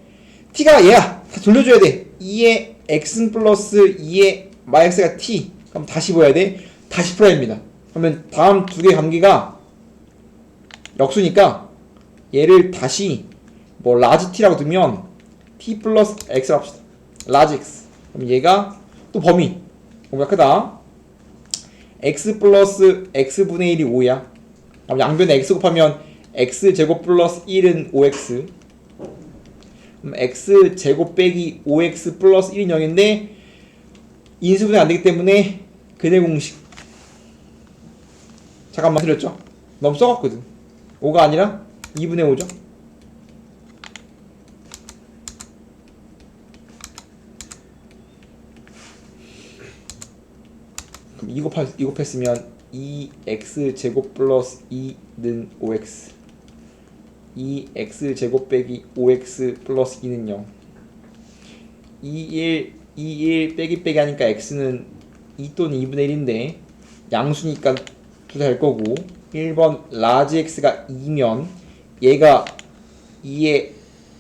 t가 얘야. 다 돌려줘야 돼. 2의 x 플러스 2의 마이너스가 t. 그럼 다시 뭐 해야 돼? 다시 풀어야 됩니다. 그러면 다음 두 개의 관계가 역수니까 얘를 다시 뭐 라지 t라고 두면 t 플러스 x라고 합시다. 라지 x. 그럼 얘가 또 범위. 범위가 크다. x 플러스 x분의 1이 5야. 그럼 양변에 x 곱하면 x제곱 플러스 1은 5x. 그럼 x제곱 빼기 5x 플러스 1은 0인데 인수분해 안되기 때문에 근해 공식. 잠깐만 틀렸죠? 너무 써갔거든. 5가 아니라 2분의 5죠? 그럼 2 곱했으면 2x제곱 플러스 2는 5x 2x제곱 빼기 5x 플러스 2는 0 2, 1 빼기 하니까 x는 2 또는 2분의 1인데 양수니까 둘 다 될 거고 1번 라지 x가 2면 얘가 2의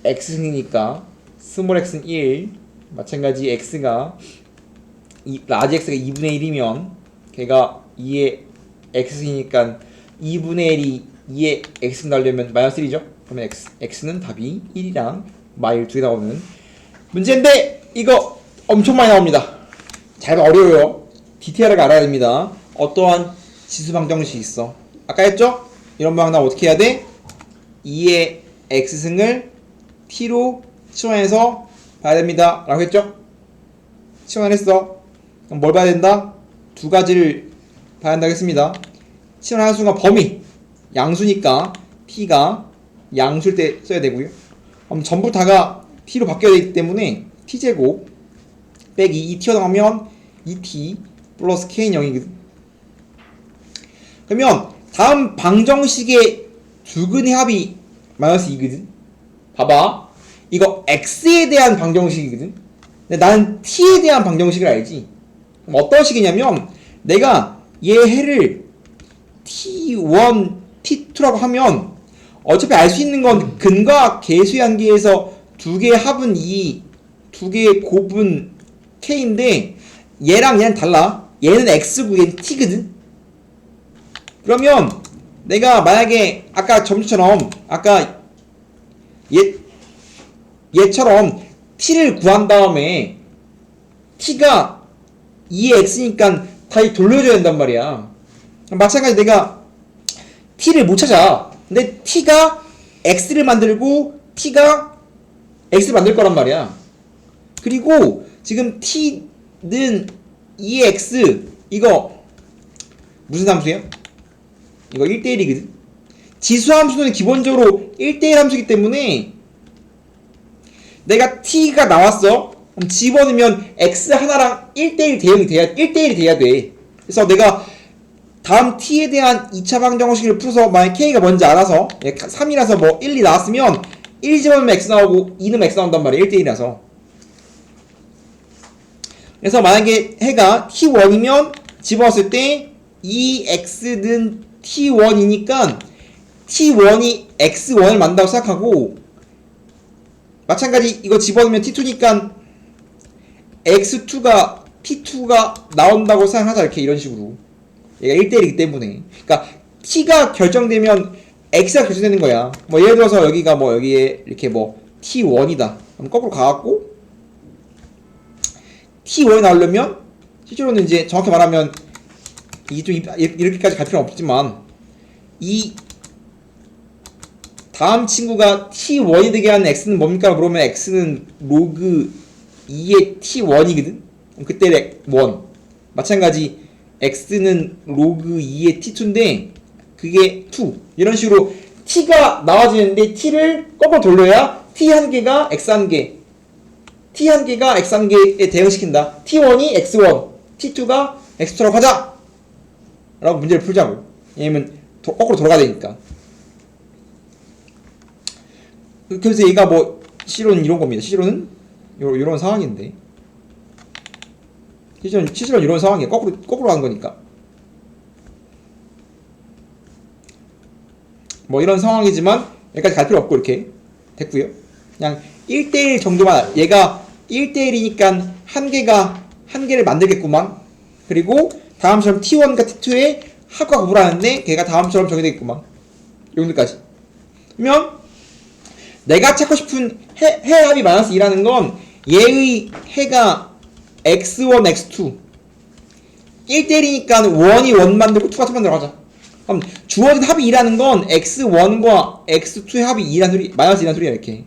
x승이니까 스몰 x는 1 마찬가지 x가 라지 x가 2분의 1이면 걔가 2의 x승이니까 2분의 1이 2의 x승 나오려면 마이너스 1이죠? 그러면 x는 답이 1이랑 마일 두 개 나오는 문제인데 이거 엄청 많이 나옵니다. 잘 어려워요. 디테일하게 알아야 됩니다. 어떠한 지수 방정식이 있어. 아까 했죠? 이런 방향 나면 어떻게 해야 돼? 2의 x승을 t로 치환해서 봐야 됩니다. 라고 했죠? 치환했어. 그럼 뭘 봐야 된다? 두 가지를 봐야 한다고 했습니다. 치환하는 순간 범위. 양수니까 t가 양수일 때 써야 되고요. 그럼 전부 다가 t로 바뀌어야 되기 때문에 t제곱 빼기 2 튀어나가면 2t 플러스 k는 0이거든. 그러면 다음 방정식의 두근의 합이 마이너스 2거든. 봐봐. 이거 x에 대한 방정식이거든. 근데 나는 t에 대한 방정식을 알지. 그럼 어떤 식이냐면 내가 얘 해를 t1, t2라고 하면 어차피 알 수 있는 건 근과 계수의 한계에서 두 개의 합은 2, 두 개의 곱은 k인데 얘랑 얘는 달라. 얘는 x고 얘는 t거든. 그러면 내가 만약에 아까 점수처럼 아까 얘처럼 t를 구한 다음에 t가 2의 x니까 다시 돌려줘야 된단 말이야. 마찬가지 내가 t를 못 찾아. 근데 t가 x를 만들고 t가 x를 만들 거란 말이야. 그리고 지금 t는 2의 x 이거 무슨 함수예요? 이거 1대1이거든. 지수함수는 기본적으로 1대1 함수이기 때문에 내가 t가 나왔어. 그럼 집어넣으면 x 하나랑 1대1 대응이 돼야 1대1이 돼야 돼. 그래서 내가 다음 t에 대한 2차 방정식을 풀어서 만약 k가 뭔지 알아서 3이라서 뭐 1, 2 나왔으면 1 집어넣으면 x 나오고 2 넣으면 x 나온단 말이야. 1대1이라서. 그래서 만약에 해가 t1이면 집어넣었을 때 2x는 t1이니까 t1이 x1을 만든다고 생각하고 마찬가지 이거 집어넣으면 t2니까 x2가 t2가 나온다고 생각하자. 이렇게 이런 식으로 얘가 1대1이기 때문에 그러니까 t가 결정되면 x가 결정되는 거야. 뭐 예를 들어서 여기가 뭐 여기에 이렇게 뭐 t1이다. 그럼 거꾸로 가갖고 t1이 나오려면 실제로는 이제 정확히 말하면 이게 좀 이렇게까지 갈 필요는 없지만 이 다음 친구가 t1이 되게 하는 x는 뭡니까? 물어보면 x는 로그 2의 t1이거든? 그때 1 마찬가지 x는 로그 2의 t2인데 그게 2 이런 식으로 t가 나와지는데 t를 거꾸로 돌려야 t 한 개가 x 한 개, t 한 개가 x 한 개에 대응시킨다. t1이 x1, t2가 x2라고 하자! 라고 문제를 풀자고. 왜냐면 거꾸로 돌아가야 되니까. 그래서 얘가 뭐 C로는 이런 겁니다. C로는 요런 상황인데, C로는 이런 상황이에요. 거꾸로 하는 거니까. 뭐 이런 상황이지만 여기까지 갈 필요 없고 이렇게 됐고요. 그냥 1대1 정도만, 얘가 1대1이니까 한 개를 만들겠구만. 그리고 다음처럼 T1과 T2의 합과 곱을 하는데 걔가 다음처럼 정의되겠구만. 이 정도까지. 그러면 내가 찾고 싶은 해 합이 마이너스 2라는 건 얘의 해가 x1, x2 1대1이니까 1이 1 만들고 2가 2 만들어 가자. 그럼 주어진 합이 2라는 건 x1과 x2의 합이 2라는 소리, 마이너스 2라는 소리야. 이렇게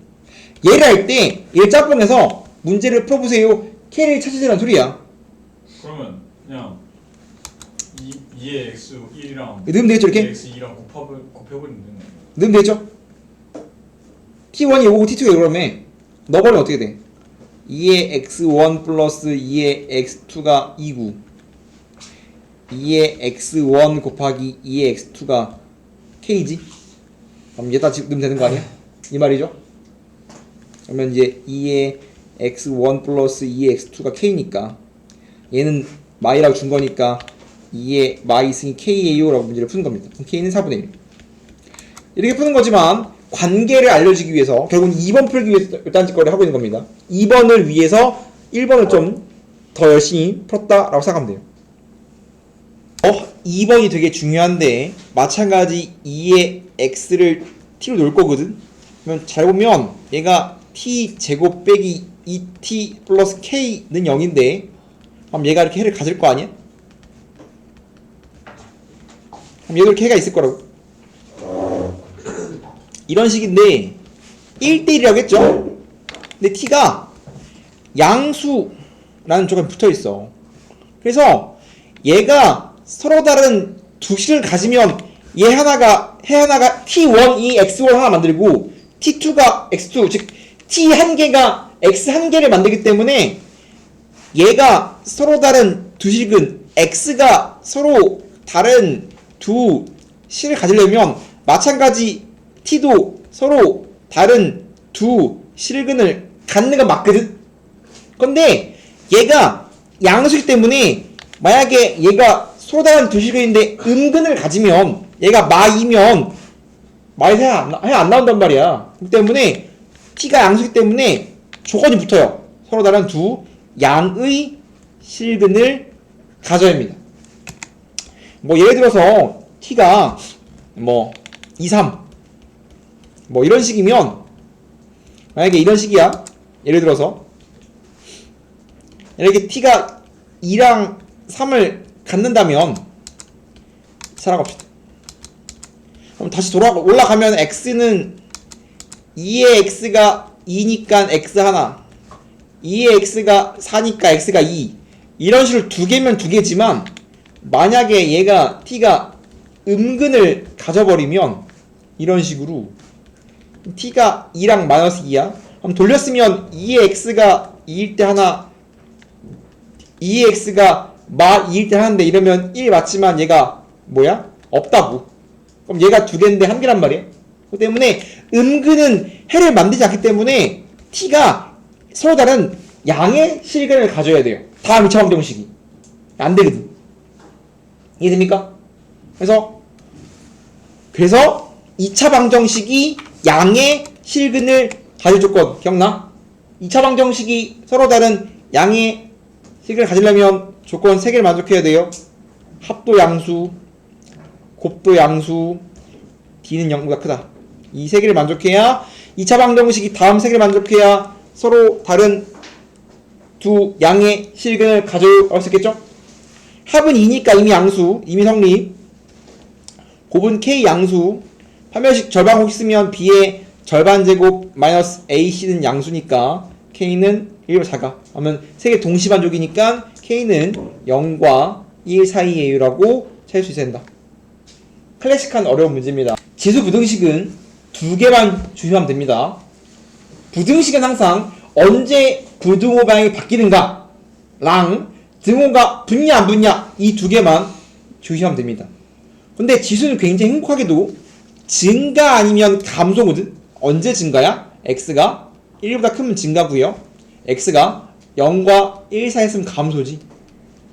얘를 할 때 얘를 짬뽕해서 문제를 풀어보세요. K를 찾으시라는 소리야. 그러면 그냥 2의 x1이랑 넣으면 되겠죠 이렇게? 2의 x2랑 곱해버리면 되네. 넣으면 되겠죠? T1이 요거고 T2가 그러면 넣어버리면 어떻게 돼? 2의 x1 플러스 2의 x2가 2구, 2의 x1 곱하기 2의 x2가 k지? 그럼 얘다 지금 넣으면 되는 거 아니야? 이 말이죠? 그러면 이제 2의 x1 플러스 2의 x2가 k니까 얘는 마이라고 준 거니까 2의 마이 있으니 k예요 라고 문제를 푸는 겁니다. 그럼 k는 4분의 1. 이렇게 푸는 거지만 관계를 알려주기 위해서 결국은 2번 풀기 위해서 딴짓거리를 하고 있는 겁니다. 2번을 위해서 1번을 좀 더 열심히 풀었다라고 생각하면 돼요. 2번이 되게 중요한데 마찬가지 2의 x를 t로 놓을 거거든. 그러면 잘 보면 얘가 t 제곱 빼기 2t 플러스 k는 0인데 그럼 얘가 이렇게 해를 가질 거 아니야? 그럼 얘도 이렇게 해가 있을 거라고. 이런 식인데 1대1이라고 했죠? 근데 t가 양수라는 쪽에 붙어있어. 그래서 얘가 서로 다른 두 식을 가지면 해 하나가 t1이 x1 하나 만들고 t2가 x2, 즉 t 한 개가 x 한 개를 만들기 때문에 얘가 서로 다른 두 식은 x가 서로 다른 두 식을 가지려면 마찬가지 t도 서로 다른 두 실근을 갖는 건 맞거든? 근데 얘가 양수이기 때문에 만약에 얘가 서로 다른 두 실근인데 음근을 가지면 얘가 마이면 마이에서 해 안 나온단 말이야. 그렇기 때문에 t가 양수이기 때문에 조건이 붙어요. 서로 다른 두 양의 실근을 가져야 합니다. 뭐 예를 들어서 t가 뭐 2, 3 뭐 이런 식이면 만약에 이런 식이야. 예를 들어서 이렇게 t가 2랑 3을 갖는다면 살아갑시다. 그럼 다시 올라가면 x는 2의 x가 2니까 x 하나, 2의 x가 4니까 x가 2 이런 식으로 두 개면 두 개지만 만약에 얘가 t가 음근을 가져버리면 이런 식으로 t가 2랑 마이너스 2야. 그럼 돌렸으면 2의 x가 2일 때 하나, 2의 x가 마 2일 때 하는데 이러면 1 맞지만 얘가 뭐야? 없다고. 그럼 얘가 두 개인데 한 개란 말이야. 그렇기 때문에 음근은 해를 만들지 않기 때문에 t가 서로 다른 양의 실근을 가져야 돼요. 다음 2차 방정식이 안 되거든. 이해됩니까? 그래서 2차 방정식이 양의 실근을 가질 조건 기억나? 2차 방정식이 서로 다른 양의 실근을 가지려면 조건 3개를 만족해야 돼요. 합도 양수, 곱도 양수, d는 0보다 크다. 이 3개를 만족해야 2차 방정식이 다음 3개를 만족해야 서로 다른 두 양의 실근을 가져올 수 있겠죠? 합은 2니까 이미 양수, 이미 성립. 곱은 k 양수. 판별식 절반 곱 있으면 b의 절반 제곱 마이너스 ac는 양수니까 k는 1로 작아. 그러면 3개 동시 반족이니까 k는 0과 1 사이에요 라고 찾을 수 있어야 된다. 클래식한 어려운 문제입니다. 지수 부등식은 두 개만 주시면 됩니다. 부등식은 항상 언제 부등호 방향이 바뀌는가 랑 등호가 붙냐 안 붙냐 이 두 개만 주시면 됩니다. 근데 지수는 굉장히 행복하게도 증가 아니면 감소거든. 언제 증가야? x가 1보다 크면 증가고요. x가 0과 1 사이에 있으면 감소지.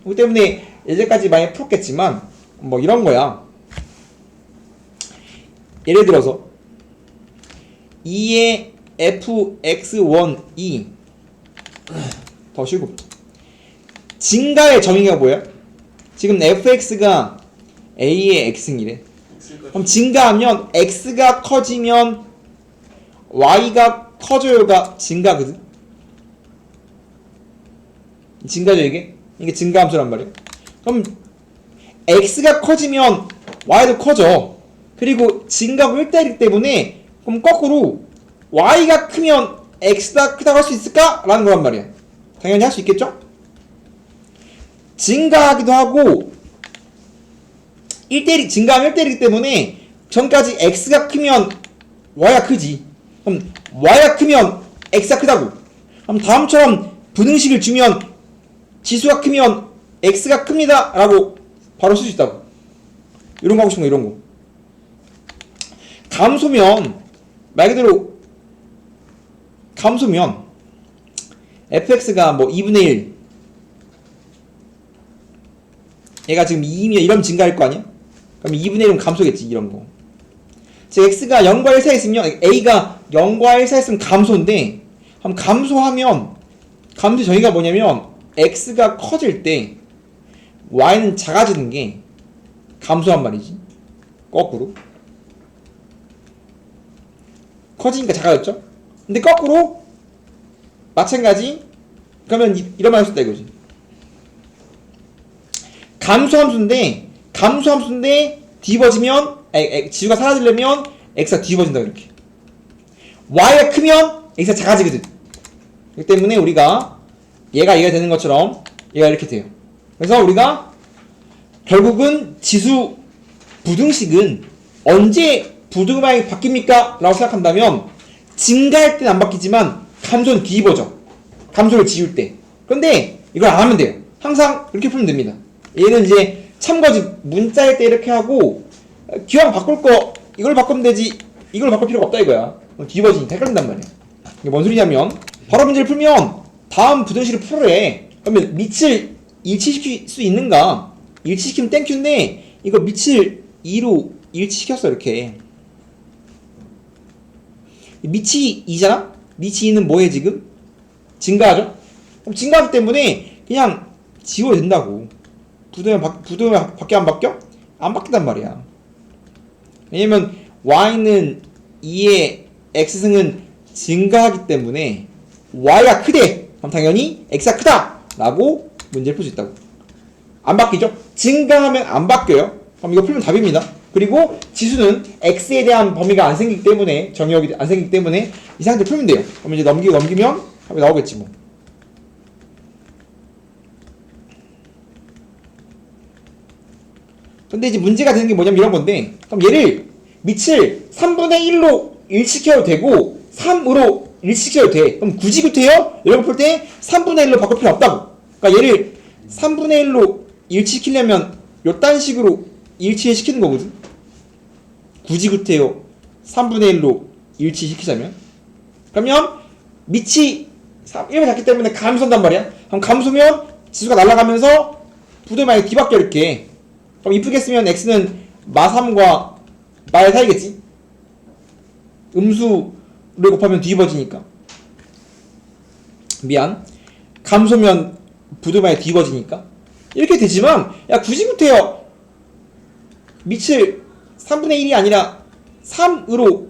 그렇기 때문에 예전까지 많이 풀었겠지만 뭐 이런 거야. 예를 들어서 2의 fx1e 더 쉬고 증가의 정의가 뭐야? 지금 fx가 a의 x이래. 그럼 증가하면 x가 커지면 y가 커져요가 증가거든. 증가죠 이게? 이게 증가함수란 말이야. 그럼 x가 커지면 y도 커져. 그리고 증가하고 1대1이기 때문에 그럼 거꾸로 y가 크면 x가 크다고 할 수 있을까? 라는 거란 말이야. 당연히 할 수 있겠죠? 증가하기도 하고 1대1 증가하면 1대1이기 때문에 전까지 x가 크면 y가 크지. 그럼 y가 크면 x가 크다고. 그럼 다음처럼 부등식을 주면 지수가 크면 x가 큽니다 라고 바로 쓸 수 있다고. 이런 거 하고 싶은 거 이런 거. 감소면 말 그대로 감소면 fx가 뭐 2분의 1 얘가 지금 2이면 이러면 증가할 거 아니야? 그럼 2분의 1은 감소겠지 이런 거. 즉 x가 0과 1 사이에 있으면 a가 0과 1 사이에 있으면 감소인데 그럼 감소하면 감소의 정의가 뭐냐면 x가 커질 때 y는 작아지는 게 감소한 말이지. 거꾸로 커지니까 작아졌죠? 근데 거꾸로 마찬가지. 그러면 이런 말 할 수 있다 이거지. 감소함수인데 뒤집어지면 지수가 사라지려면 x가 뒤집어진다 이렇게. y가 크면 x가 작아지거든. 그렇기 때문에 우리가 얘가 되는 것처럼 얘가 이렇게 돼요. 그래서 우리가 결국은 지수 부등식은 언제 부등호 방향이 바뀝니까? 라고 생각한다면 증가할 때는 안 바뀌지만 감소는 뒤집어져. 감소를 지울 때. 그런데 이걸 안 하면 돼요. 항상 이렇게 풀면 됩니다. 얘는 이제 참고지 문자일 때 이렇게 하고 기왕 바꿀 거 이걸 바꾸면 되지 이걸 바꿀 필요가 없다 이거야. 뒤집어지니까 헷갈린단 말이야. 이게 뭔 소리냐면 바로 문제를 풀면 다음 부등식을 풀으래. 그러면 밑을 일치시킬 수 있는가? 일치시키면 땡큐인데 이거 밑을 2로 일치시켰어 이렇게. 밑이 2잖아? 밑이 2는 뭐해 지금? 증가하죠? 그럼 증가하기 때문에 그냥 지워도 된다고. 부등호가 바뀌어 안 바뀌어? 안 바뀐단 말이야. 왜냐면 y는 2의 x승은 증가하기 때문에 y가 크대. 그럼 당연히 x가 크다 라고 문제를 풀 수 있다고. 안 바뀌죠? 증가하면 안 바뀌어요. 그럼 이거 풀면 답입니다. 그리고 지수는 x에 대한 범위가 안 생기기 때문에 정의역이 안 생기기 때문에 이 상태 풀면 돼요. 그럼 이제 넘기면 답이 나오겠지 뭐. 근데 이제 문제가 되는 게 뭐냐면 이런 건데, 그럼 얘를 밑을 3분의 1로 일시켜도 되고 3으로 일시켜도 돼. 그럼 굳이 구태여 이런 거 풀 때 3분의 1로 바꿀 필요 없다고. 그러니까 얘를 3분의 1로 일치시키려면 요딴 식으로 일치시키는 거거든. 굳이 구태여 3분의 1로 일치시키자면. 그러면 밑이 1을 잡기 때문에 감소한단 말이야. 그럼 감소면 지수가 날아가면서 부등호 방향이 뒤바뀌어 이렇게. 그럼 이쁘게 쓰면 x는 마3과 마의 사이겠지? 음수를 곱하면 뒤집어지니까. 미안. 감소면 부등호 방향이 뒤집어지니까. 이렇게 되지만 야 굳이 못해요. 밑을 3분의 1이 아니라 3으로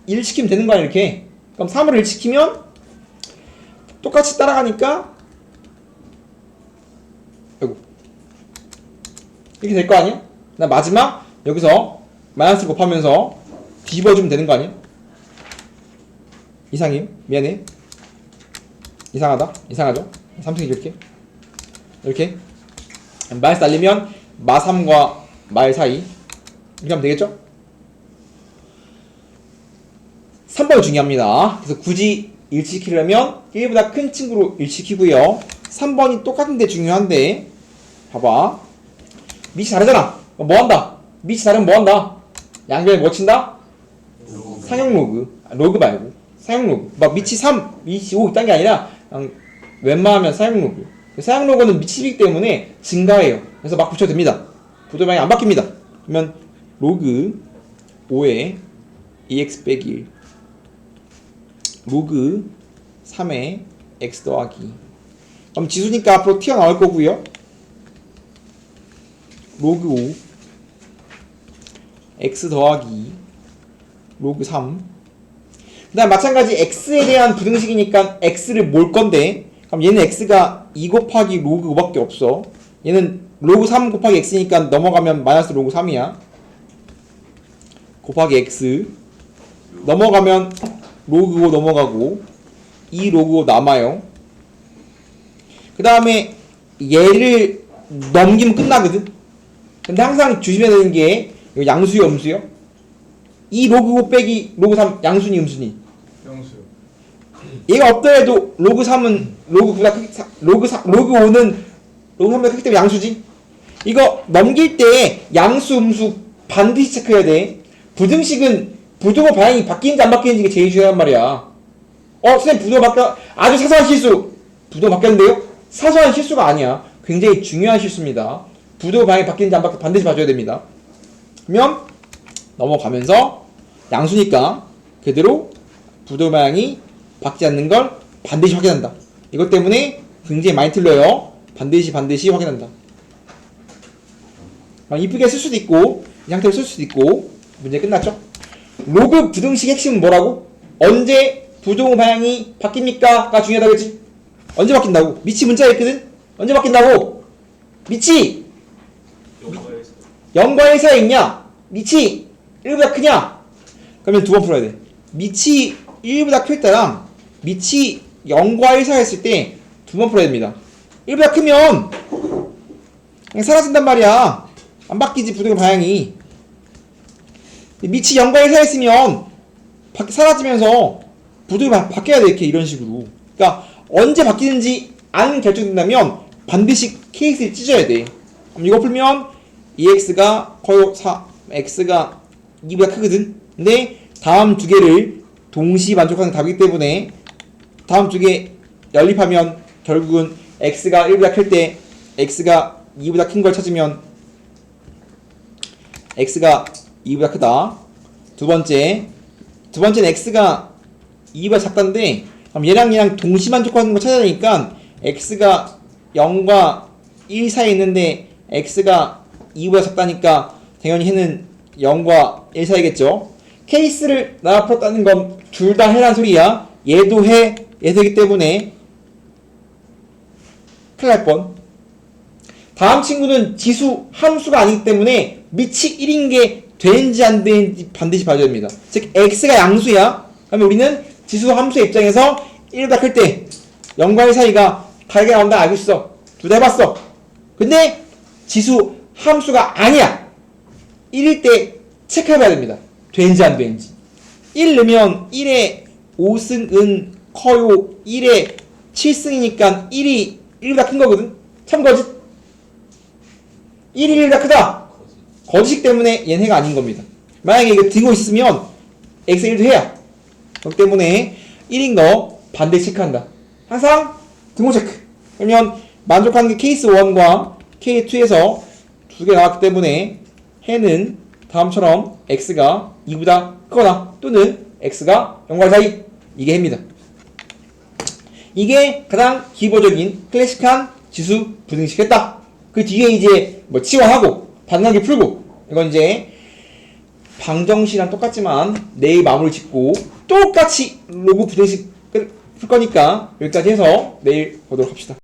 1 시키면 되는 거야 이렇게. 그럼 3으로 1 시키면 똑같이 따라가니까 아이고 이렇게 될 거 아니야? 나 마지막 여기서 마이너스 곱하면서 뒤집어주면 되는 거 아니야? 이상해요? 미안해. 이상하다? 이상하죠? 삼성이 이렇게 마이너스 날리면 마3과 마의 사이 이렇게 하면 되겠죠? 3번이 중요합니다. 그래서 굳이 일치시키려면 1보다 큰 친구로 일치시키고요. 3번이 똑같은데 중요한데 봐봐. 밑이 다르잖아. 뭐 한다? 밑이 다르면 뭐 한다? 양변에 뭐 친다? 상형 로그. 로그 말고 상형 로그. 막 밑이 3, 밑이 5 있다는 게 아니라 그냥 웬만하면 상형 로그. 상형 로그는 밑이 1이기 때문에 증가해요. 그래서 막 붙여도 됩니다. 부도 방향이 안 바뀝니다. 그러면 로그 5에 2x 빼기 1 로그 3에 x 더하기. 그럼 지수니까 앞으로 튀어나올 거고요. 로그 5 x 더하기 로그 3. 그 다음 마찬가지 x에 대한 부등식이니까 x를 몰 건데, 그럼 얘는 x가 2 곱하기 로그 5밖에 없어. 얘는 로그 3 곱하기 x니까 넘어가면 마이너스 로그 3이야. 곱하기 x 넘어가면 로그 5 넘어가고 2 로그 5 남아요. 그 다음에 얘를 넘기면 끝나거든. 근데 항상 조심해야 되는 게 이거 양수요 음수요? 2 로그 5 빼기 로그 3 양수니 음수니? 영수. 얘가 없더라도 로그 3은 로그 9다 크기, 로그 5는 로그 3보다 크기 때문에 양수지? 이거 넘길 때 양수 음수 반드시 체크해야 돼. 부등식은 부등호 방향이 바뀌는지 안 바뀌는지 게 제일 중요한 말이야. 선생님 부등호 바뀌어, 아주 사소한 실수. 부등호 바뀌었는데요? 사소한 실수가 아니야. 굉장히 중요한 실수입니다. 부등호 방향이 바뀌는지 안 바뀌는지 반드시 봐줘야 됩니다. 그러면 넘어가면서 양수니까 그대로 부등호 방향이 바뀌지 않는 걸 반드시 확인한다. 이것 때문에 굉장히 많이 틀려요. 반드시 확인한다. 이쁘게 쓸 수도 있고 이 상태로 쓸 수도 있고. 문제 끝났죠? 로그 부등식 핵심은 뭐라고? 언제 부등호 방향이 바뀝니까? 가 중요하다 그랬지? 언제 바뀐다고? 밑이 문자에 있거든? 언제 바뀐다고? 밑이 0과 1 사이에 있냐? 밑이 1보다 크냐? 그러면 두 번 풀어야 돼. 밑이 1보다 클 때랑 밑이 0과 1 사이에 있을 때 두 번 풀어야 됩니다. 1보다 크면 그냥 사라진단 말이야. 안 바뀌지 부등호 방향이. 밑이 0과 1 사이에 있으면 사라지면서 부등호가 바뀌어야 돼. 이렇게 이런 식으로. 그러니까 언제 바뀌는지 안 결정된다면 반드시 케이스를 찢어야 돼. 그럼 이거 풀면 2x가 커요 4, x가 2보다 크거든. 근데 다음 두 개를 동시 만족하는 답이기 때문에 다음 두 개 연립하면 결국은 x가 1보다 클 때 x가 2보다 큰 걸 찾으면 x가 2보다 크다. 두 번째는 x가 2보다 작다인데 그럼 얘랑 동시 만족하는 거 찾아야 되니까 x가 0과 1 사이에 있는데 x가 2보다 작다니까 당연히 해는 0과 1 사이겠죠. 케이스를 나와 풀었다는 건 둘 다 해란 소리야. 얘도 해, 얘도 하기 때문에 큰일 날 뻔. 다음 친구는 지수 함수가 아니기 때문에 밑이 1인 게 되는지 안 되는지 반드시 봐줘야 됩니다. 즉 x가 양수야. 그러면 우리는 지수 함수의 입장에서 1보다 클 때 0과 1 사이가 다르게 나온다 알고 있어. 둘 다 해봤어. 근데 지수 함수가 아니야. 1일 때 체크해봐야 됩니다. 되는지 안 되는지. 1 넣으면 1에 5승은 커요. 1에 7승이니까 1이 1보다 큰 거거든. 참 거짓. 1이 1보다 크다. 거짓이기 때문에 얘는 해가 아닌 겁니다. 만약에 이거 들고 있으면 x1도 해야. 그렇기 때문에 1인 거 반드시 체크한다. 항상 등호 체크. 그러면 만족하는 게 케이스 1과 K2에서 두 개 나왔기 때문에 해는 다음처럼 x가 2보다 크거나 또는 x가 0과 사이. 이게 해입니다. 이게 가장 기본적인 클래식한 지수 부등식 했다. 그 뒤에 이제 뭐 치환하고 반응하기 풀고 이건 이제 방정식이랑 똑같지만 내일 마무리 짓고 똑같이 로그 부등식 풀 거니까 여기까지 해서 내일 보도록 합시다.